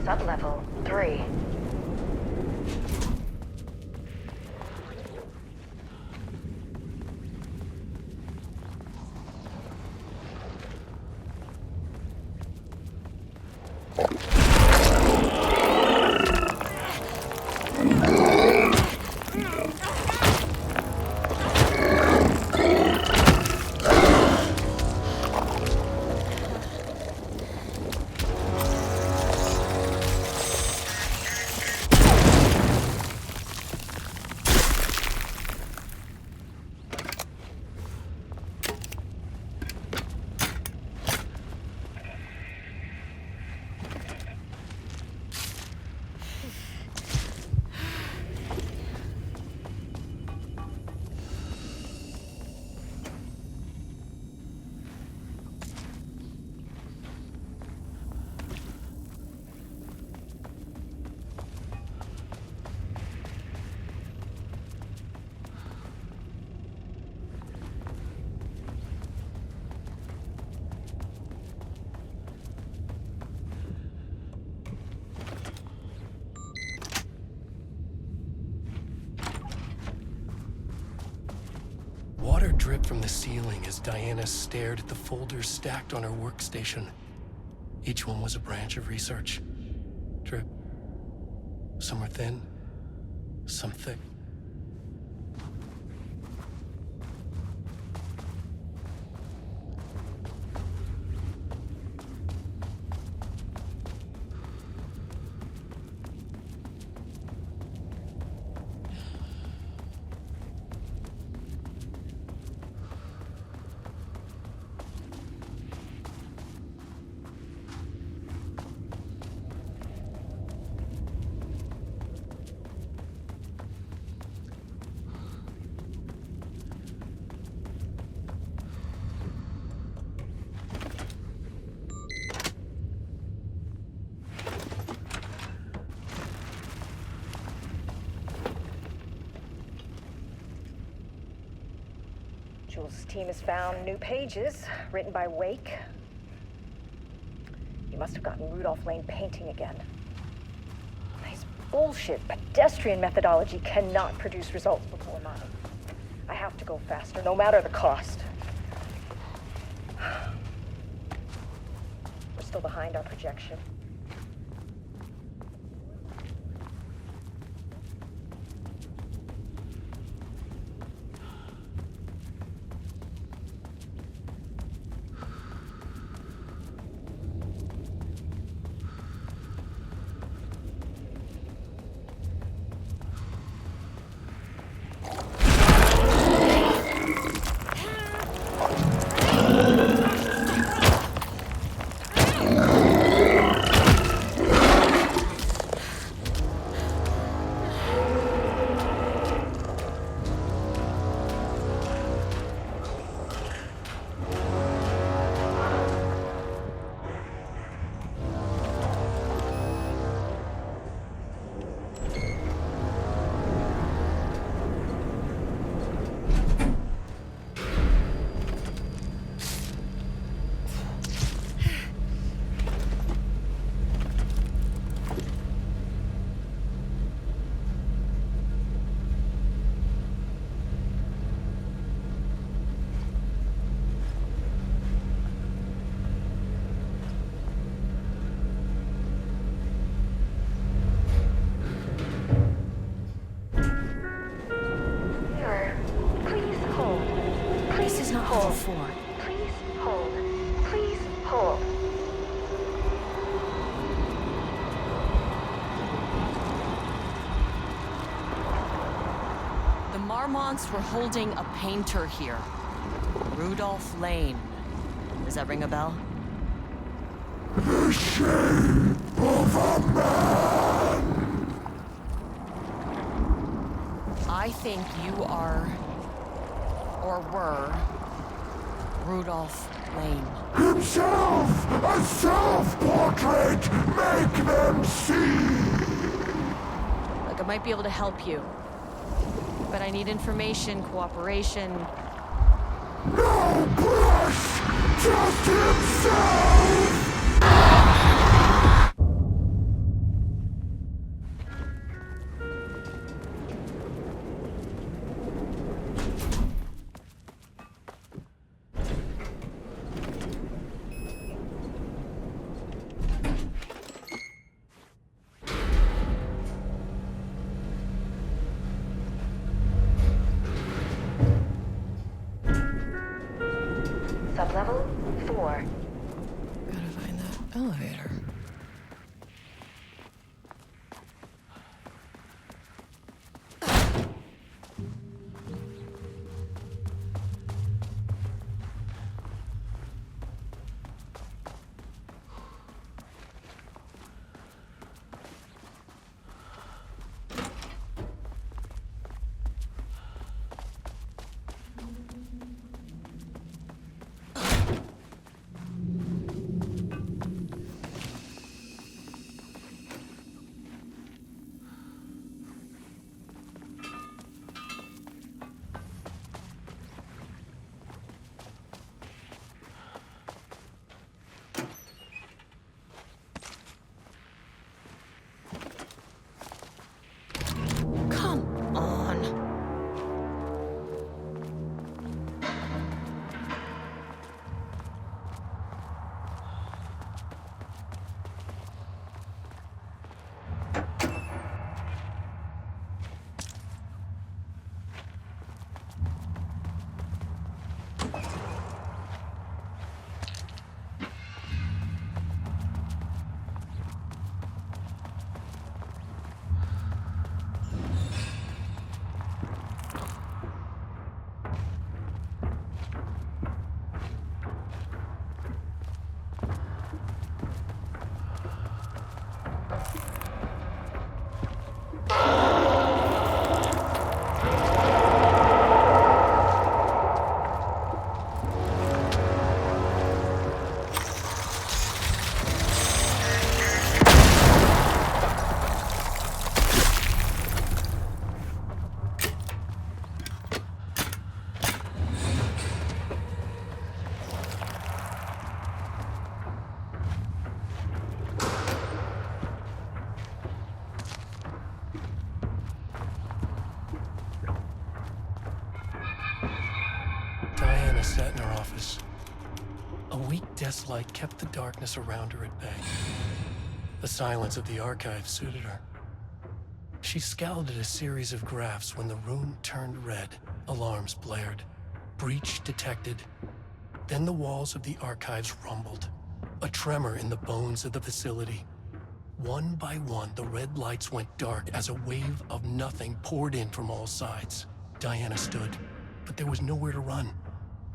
Sublevel 3. Water dripped from the ceiling as Diana stared at the folders stacked on her workstation. Each one was a branch of research. Drip. Some were thin, some thick. Jules' team has found new pages written by Wake. You must have gotten Rudolph Lane painting again. This bullshit pedestrian methodology cannot produce results before mine. I have to go faster, no matter the cost. We're still behind our projection. Marmonts were holding a painter here. Rudolph Lane. Does that ring a bell? The shape of a man! I think you are, or were, Rudolph Lane. Himself! A self-portrait! Make them see! Look, I might be able to help you. But I need information, cooperation. No brush! Just himself! Sublevel 4. Gotta Diana sat in her office. A weak desk light kept the darkness around her at bay. The silence of the archive suited her. She scowled at a series of graphs when the room turned red. Alarms blared. Breach detected. Then the walls of the archives rumbled. A tremor in the bones of the facility. One by one, the red lights went dark as a wave of nothing poured in from all sides. Diana stood, but there was nowhere to run.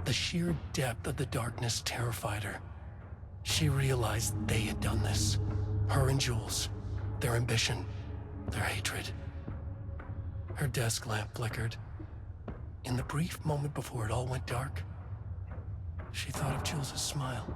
The sheer depth of the darkness terrified her. She realized they had done this. Her and Jules. Their ambition. Their hatred. Her desk lamp flickered. In the brief moment before it all went dark, she thought of Jules' smile.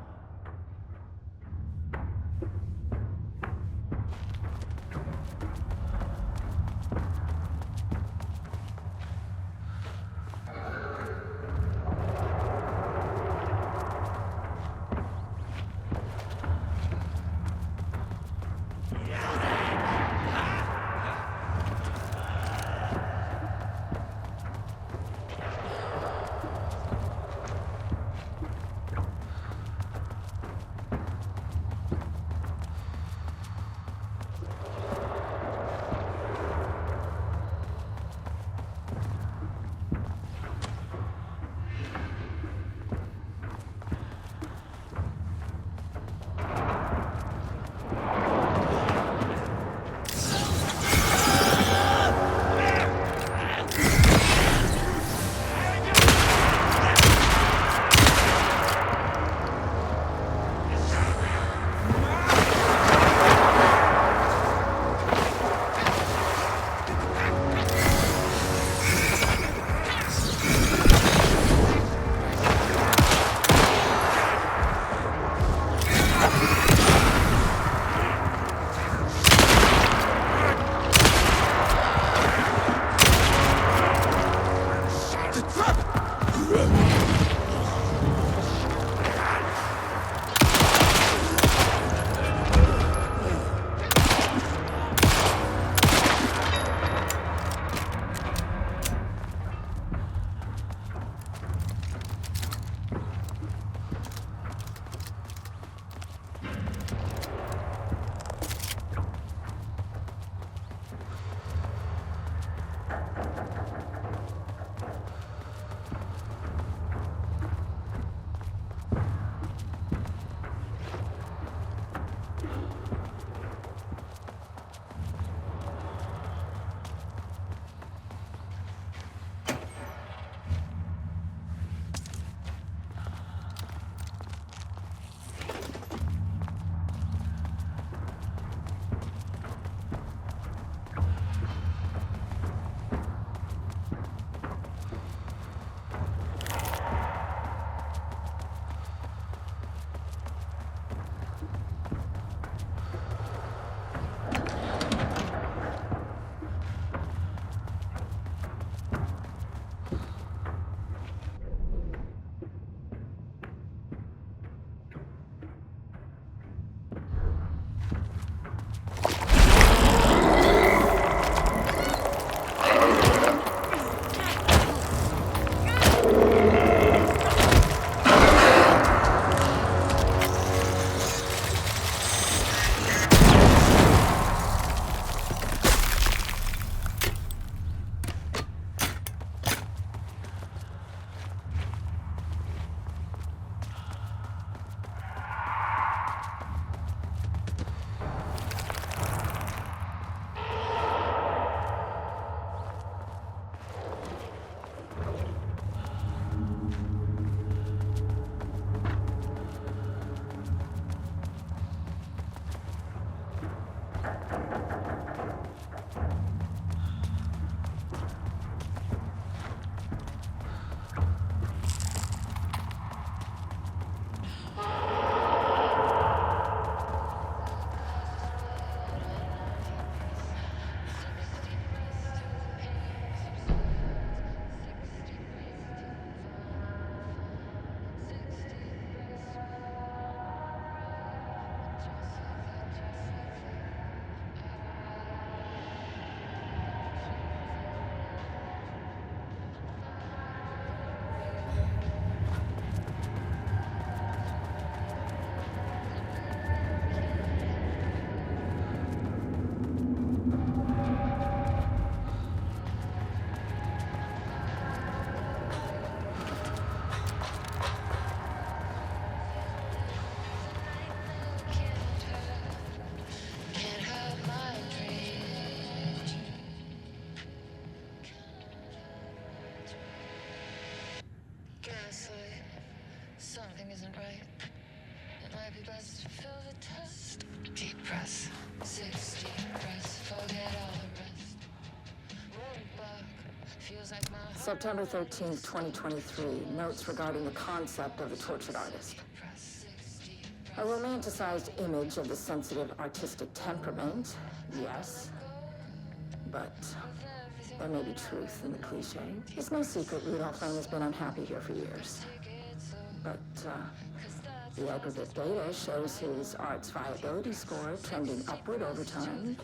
Something isn't right. It might be best to fill the test. Deep breaths. 6 deep breaths. Forget all the rest. Roll back. Feels like my heart. September 13th, 2023. Notes regarding the concept of the tortured artist. A romanticized image of the sensitive artistic temperament, yes. But there may be truth in the cliche. It's no secret Rudolph Lane has been unhappy here for years. But the aggregate data shows his art's viability score trending upward over time.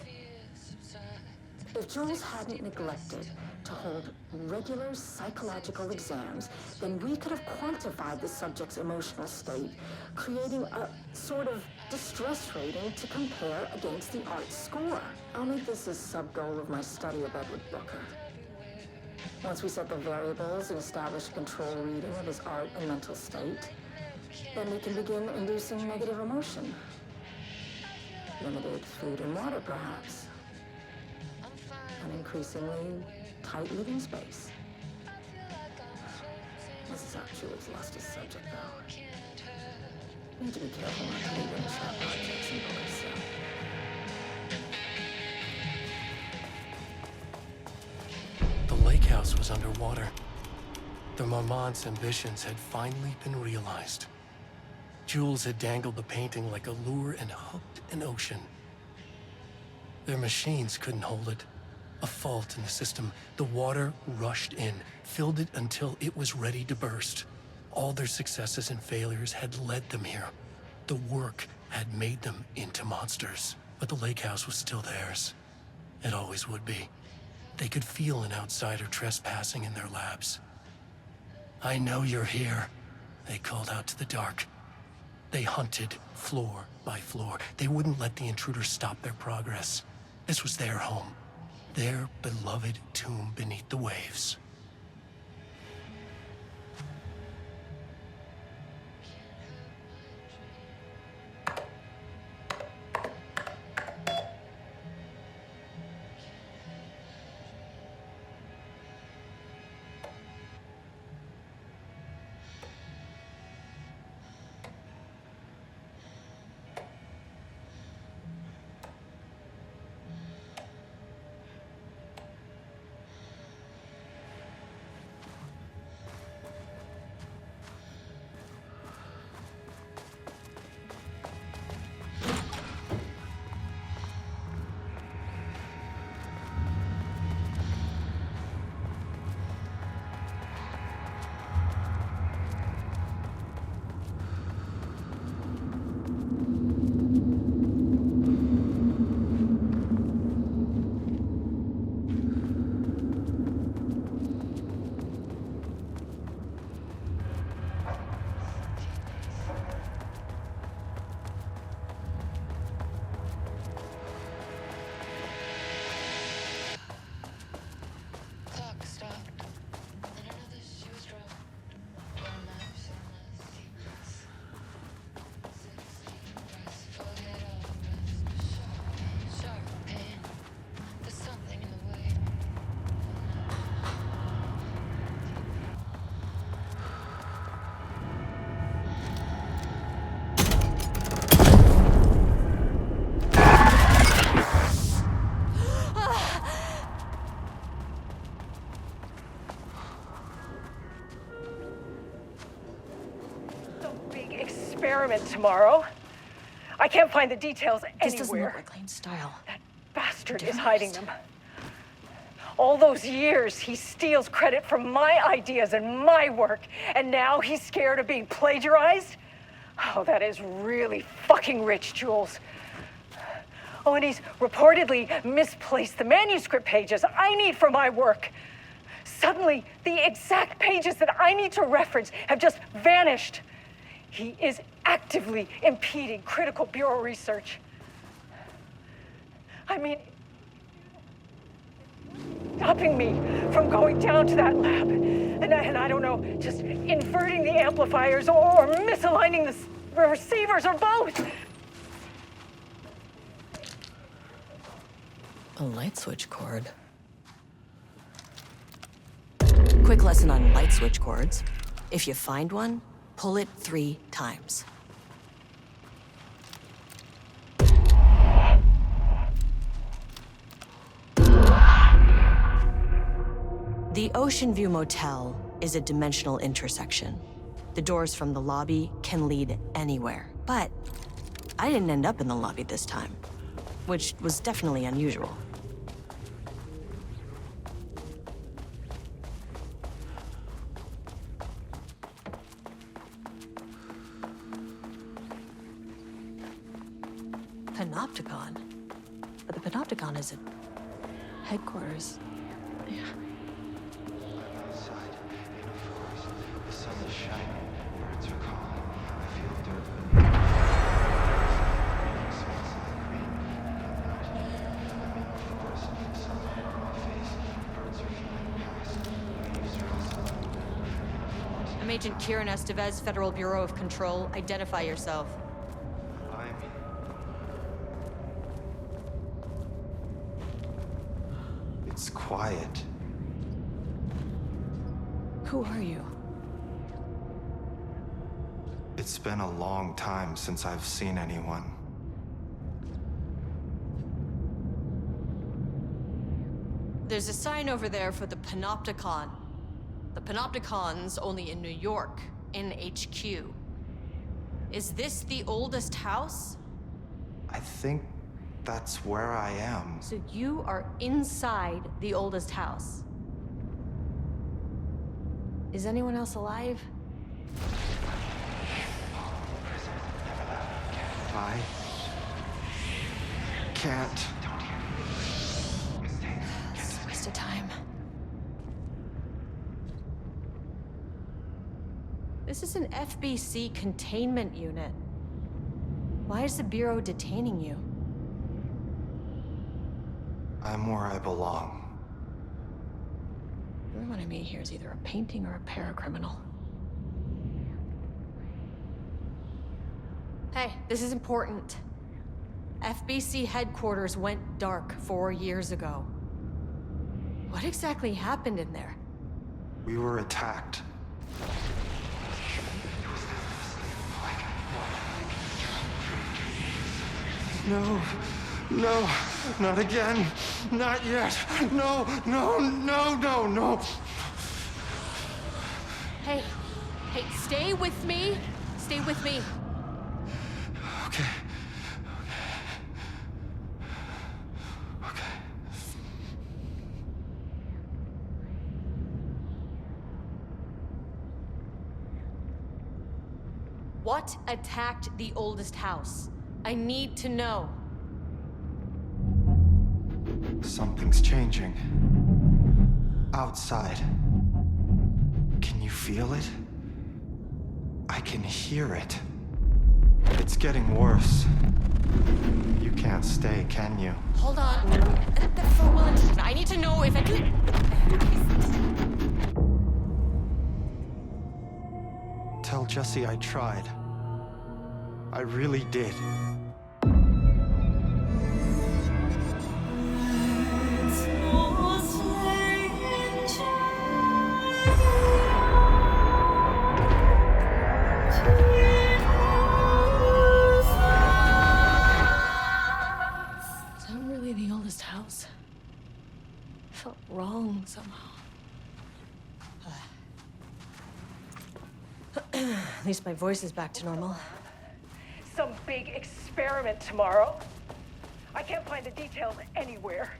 If Jules hadn't neglected to hold regular psychological exams, then we could have quantified the subject's emotional state, creating a sort of distress rating to compare against the art's score. I'll make this a sub-goal of my study of Edward Booker. Once we set the variables and establish a control reading of his art and mental state, then we can begin inducing negative emotion. Limited food and water, perhaps. An increasingly tight living space. This is how Jules lost his subject, though. Need to be careful not to leave any sharp objects in Booker's cell. The lake house was underwater. The Marmont's ambitions had finally been realized. Jules had dangled the painting like a lure and hooked an ocean. Their machines couldn't hold it. A fault in the system. The water rushed in, filled it until it was ready to burst. All their successes and failures had led them here. The work had made them into monsters. But the lake house was still theirs. It always would be. They could feel an outsider trespassing in their labs. "I know you're here," they called out to the dark. They hunted floor by floor. They wouldn't let the intruders stop their progress. This was their home. Their beloved tomb beneath the waves. Tomorrow. I can't find the details anywhere. This doesn't look like Lane's style. That bastard is hiding them. All those years, he steals credit for my ideas and my work, and now he's scared of being plagiarized? Oh, that is really fucking rich, Jules. Oh, and he's reportedly misplaced the manuscript pages I need for my work. Suddenly, the exact pages that I need to reference have just vanished. He is actively impeding critical bureau research. I mean, stopping me from going down to that lab. And I don't know, just inverting the amplifiers or misaligning the receivers or both. A light switch cord. Quick lesson on light switch cords. If you find one, Pull it 3 times. The Ocean View Motel is a dimensional intersection. The doors from the lobby can lead anywhere, but I didn't end up in the lobby this time, which was definitely unusual. Panopticon? But the Panopticon is at headquarters. Yeah. I'm outside in a forest. The sun is shining. Birds are calling. I feel dirt beneath me. It smells like rain. I'm out here. I'm in a forest. The sun's on my face. Birds are flying past. Leaves are rustling. I'm Agent Kieran Estevez, Federal Bureau of Control. Identify yourself. It's quiet. Who are you? It's been a long time since I've seen anyone. There's a sign over there for the Panopticon. The Panopticon's only in New York, in HQ. Is this the oldest house? I think that's where I am. So you are inside the oldest house. Is anyone else alive? I can't. It's a waste of time. This is an FBC containment unit. Why is the Bureau detaining you? I'm where I belong. Everyone I meet here is either a painting or a paracriminal. Hey, this is important. FBC headquarters went dark 4 years ago. What exactly happened in there? We were attacked. No, no, not again. Not yet. No, no, no, no, no. Hey, stay with me. Stay with me. Okay. Okay. What attacked the oldest house? I need to know. Something's changing. Outside. Can you feel it? I can hear it. It's getting worse. You can't stay, can you? Hold on. I need to know if I can. Tell Jesse I tried. I really did. House. Felt wrong somehow. At least my voice is back to normal. Some big experiment tomorrow. I can't find the details anywhere.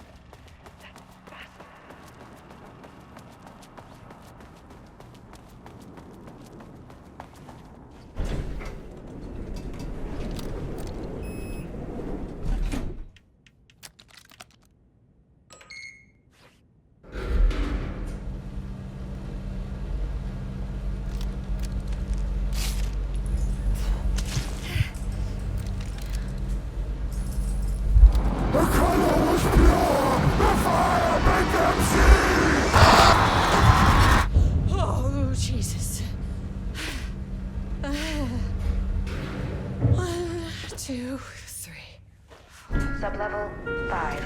Sublevel 5.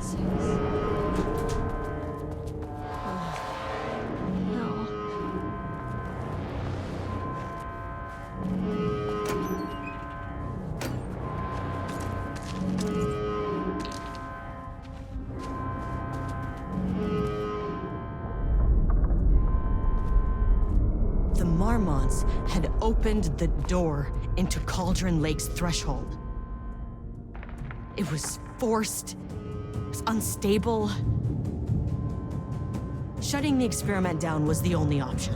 6. No. Marmonts had opened the door into Cauldron Lake's threshold. It was forced, it was unstable. Shutting the experiment down was the only option.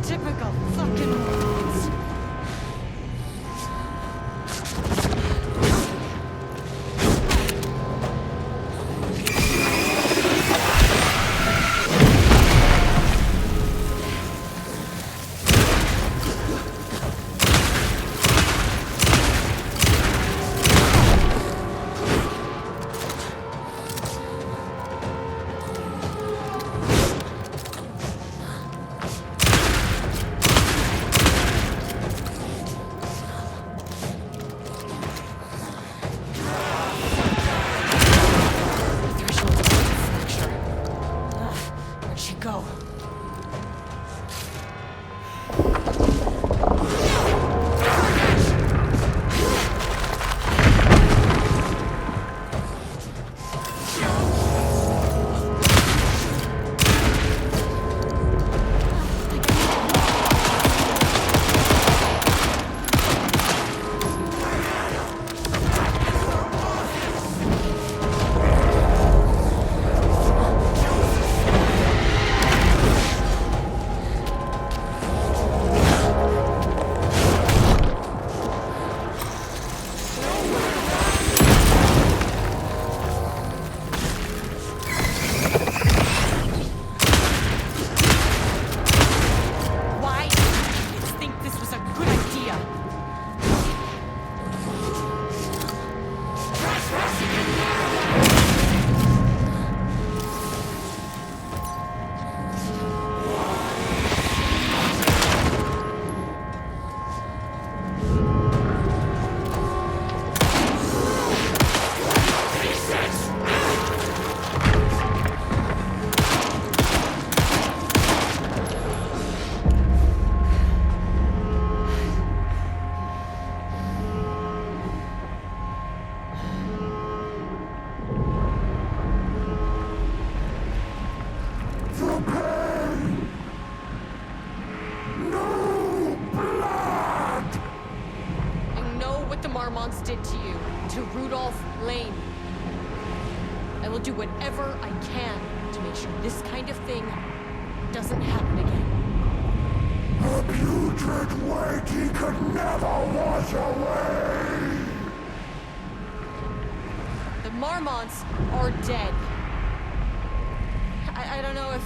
Typical fucking morons. Go. Marmonts did to you, to Rudolph Lane. I will do whatever I can to make sure this kind of thing doesn't happen again. A putrid weight he could never wash away! The Marmonts are dead. I don't know if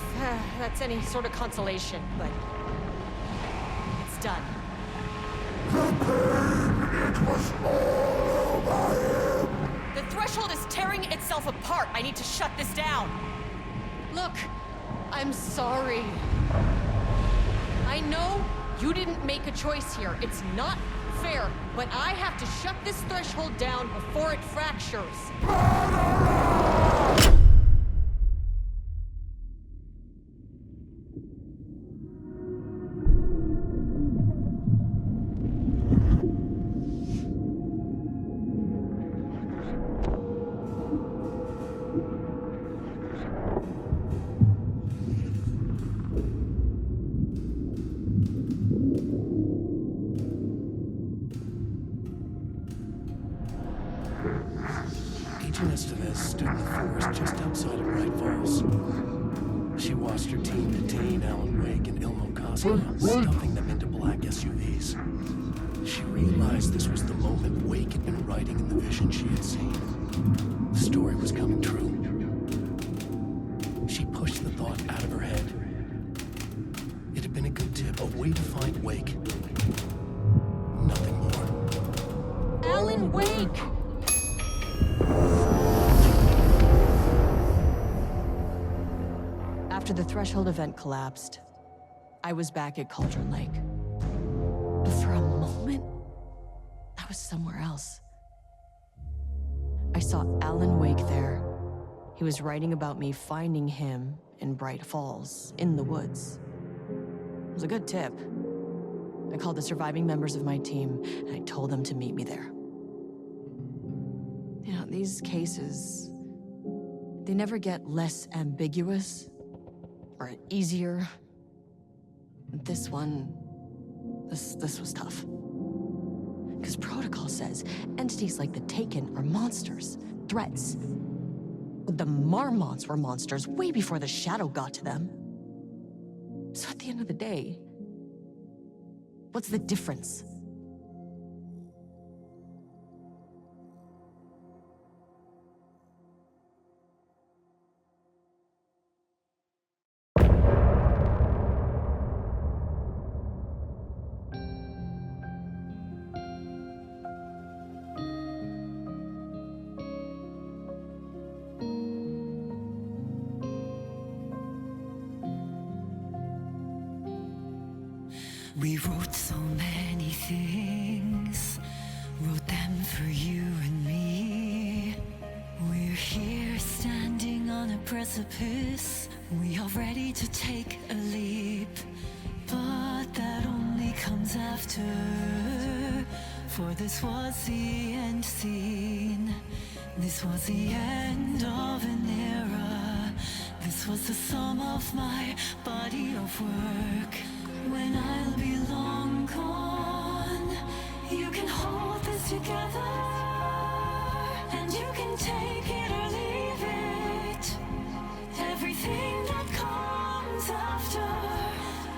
that's any sort of consolation, but it's done. The pain, it was all over him! The threshold is tearing itself apart. I need to shut this down. Look, I'm sorry. I know you didn't make a choice here. It's not fair, but I have to shut this threshold down before it fractures. lost her team to Dane, Alan Wake, and Ilmo Cosmo, stuffing them into black SUVs. She realized this was the moment Wake had been writing in the vision she had seen. The story was coming true. She pushed the thought out of her head. It had been a good tip, a way to find Wake. Nothing more. Alan Wake! After the Threshold event collapsed, I was back at Cauldron Lake. But for a moment, I was somewhere else. I saw Alan Wake there. He was writing about me finding him in Bright Falls, in the woods. It was a good tip. I called the surviving members of my team, and I told them to meet me there. You know, these cases, they never get less ambiguous or easier. This one, this was tough. Because protocol says entities like the Taken are monsters, threats. But the Marmonts were monsters way before the Shadow got to them. So at the end of the day, what's the difference? We wrote so many things, wrote them for you and me. We're here standing on a precipice. We are ready to take a leap, but that only comes after. For this was the end scene. This was the end of an era. This was the sum of my body of work. When I'll be long gone, you can hold this together, and you can take it or leave it. Everything that comes after,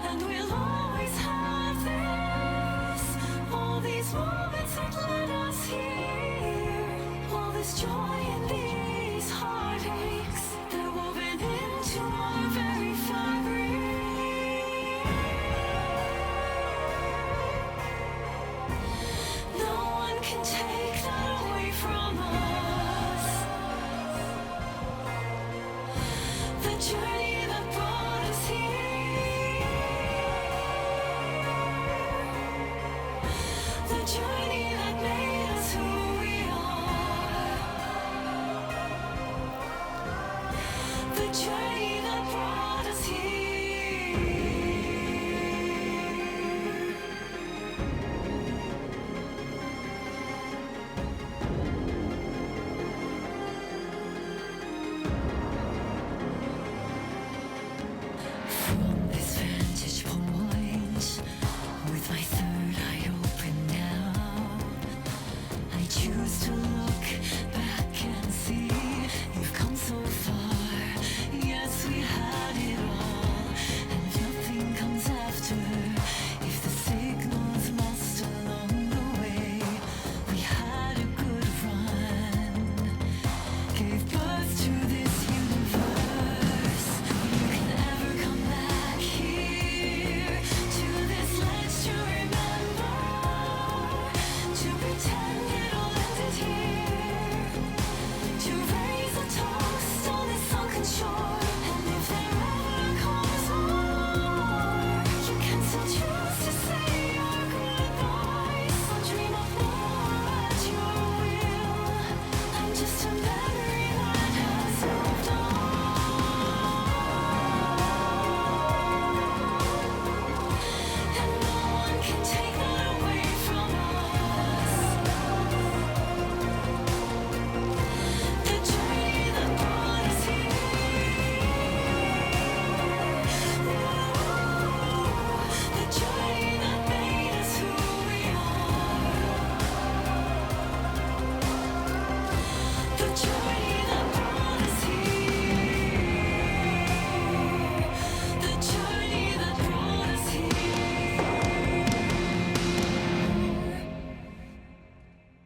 and we'll always have this. All these moments that led us here, all this joy and these heartaches, they're woven into our very fabric. Can take that away from us. The journey that brought us here. The journey that made us who we are. The journey that brought us here. To look back and see you've come so far. Yes, we had it all, and nothing comes after. If the signal's lost along the way, we had a good run, gave birth to this universe. You can never come back here to this ledge to remember, to pretend it all here, to raise a toast on this sunken shore. And if there ever comes more, you can still choose to say your goodbyes. I'll dream of more at your will. I'm just a memory that has moved on, and no one can take that away from us. The journey that brought us here. The journey that made us who we are. The journey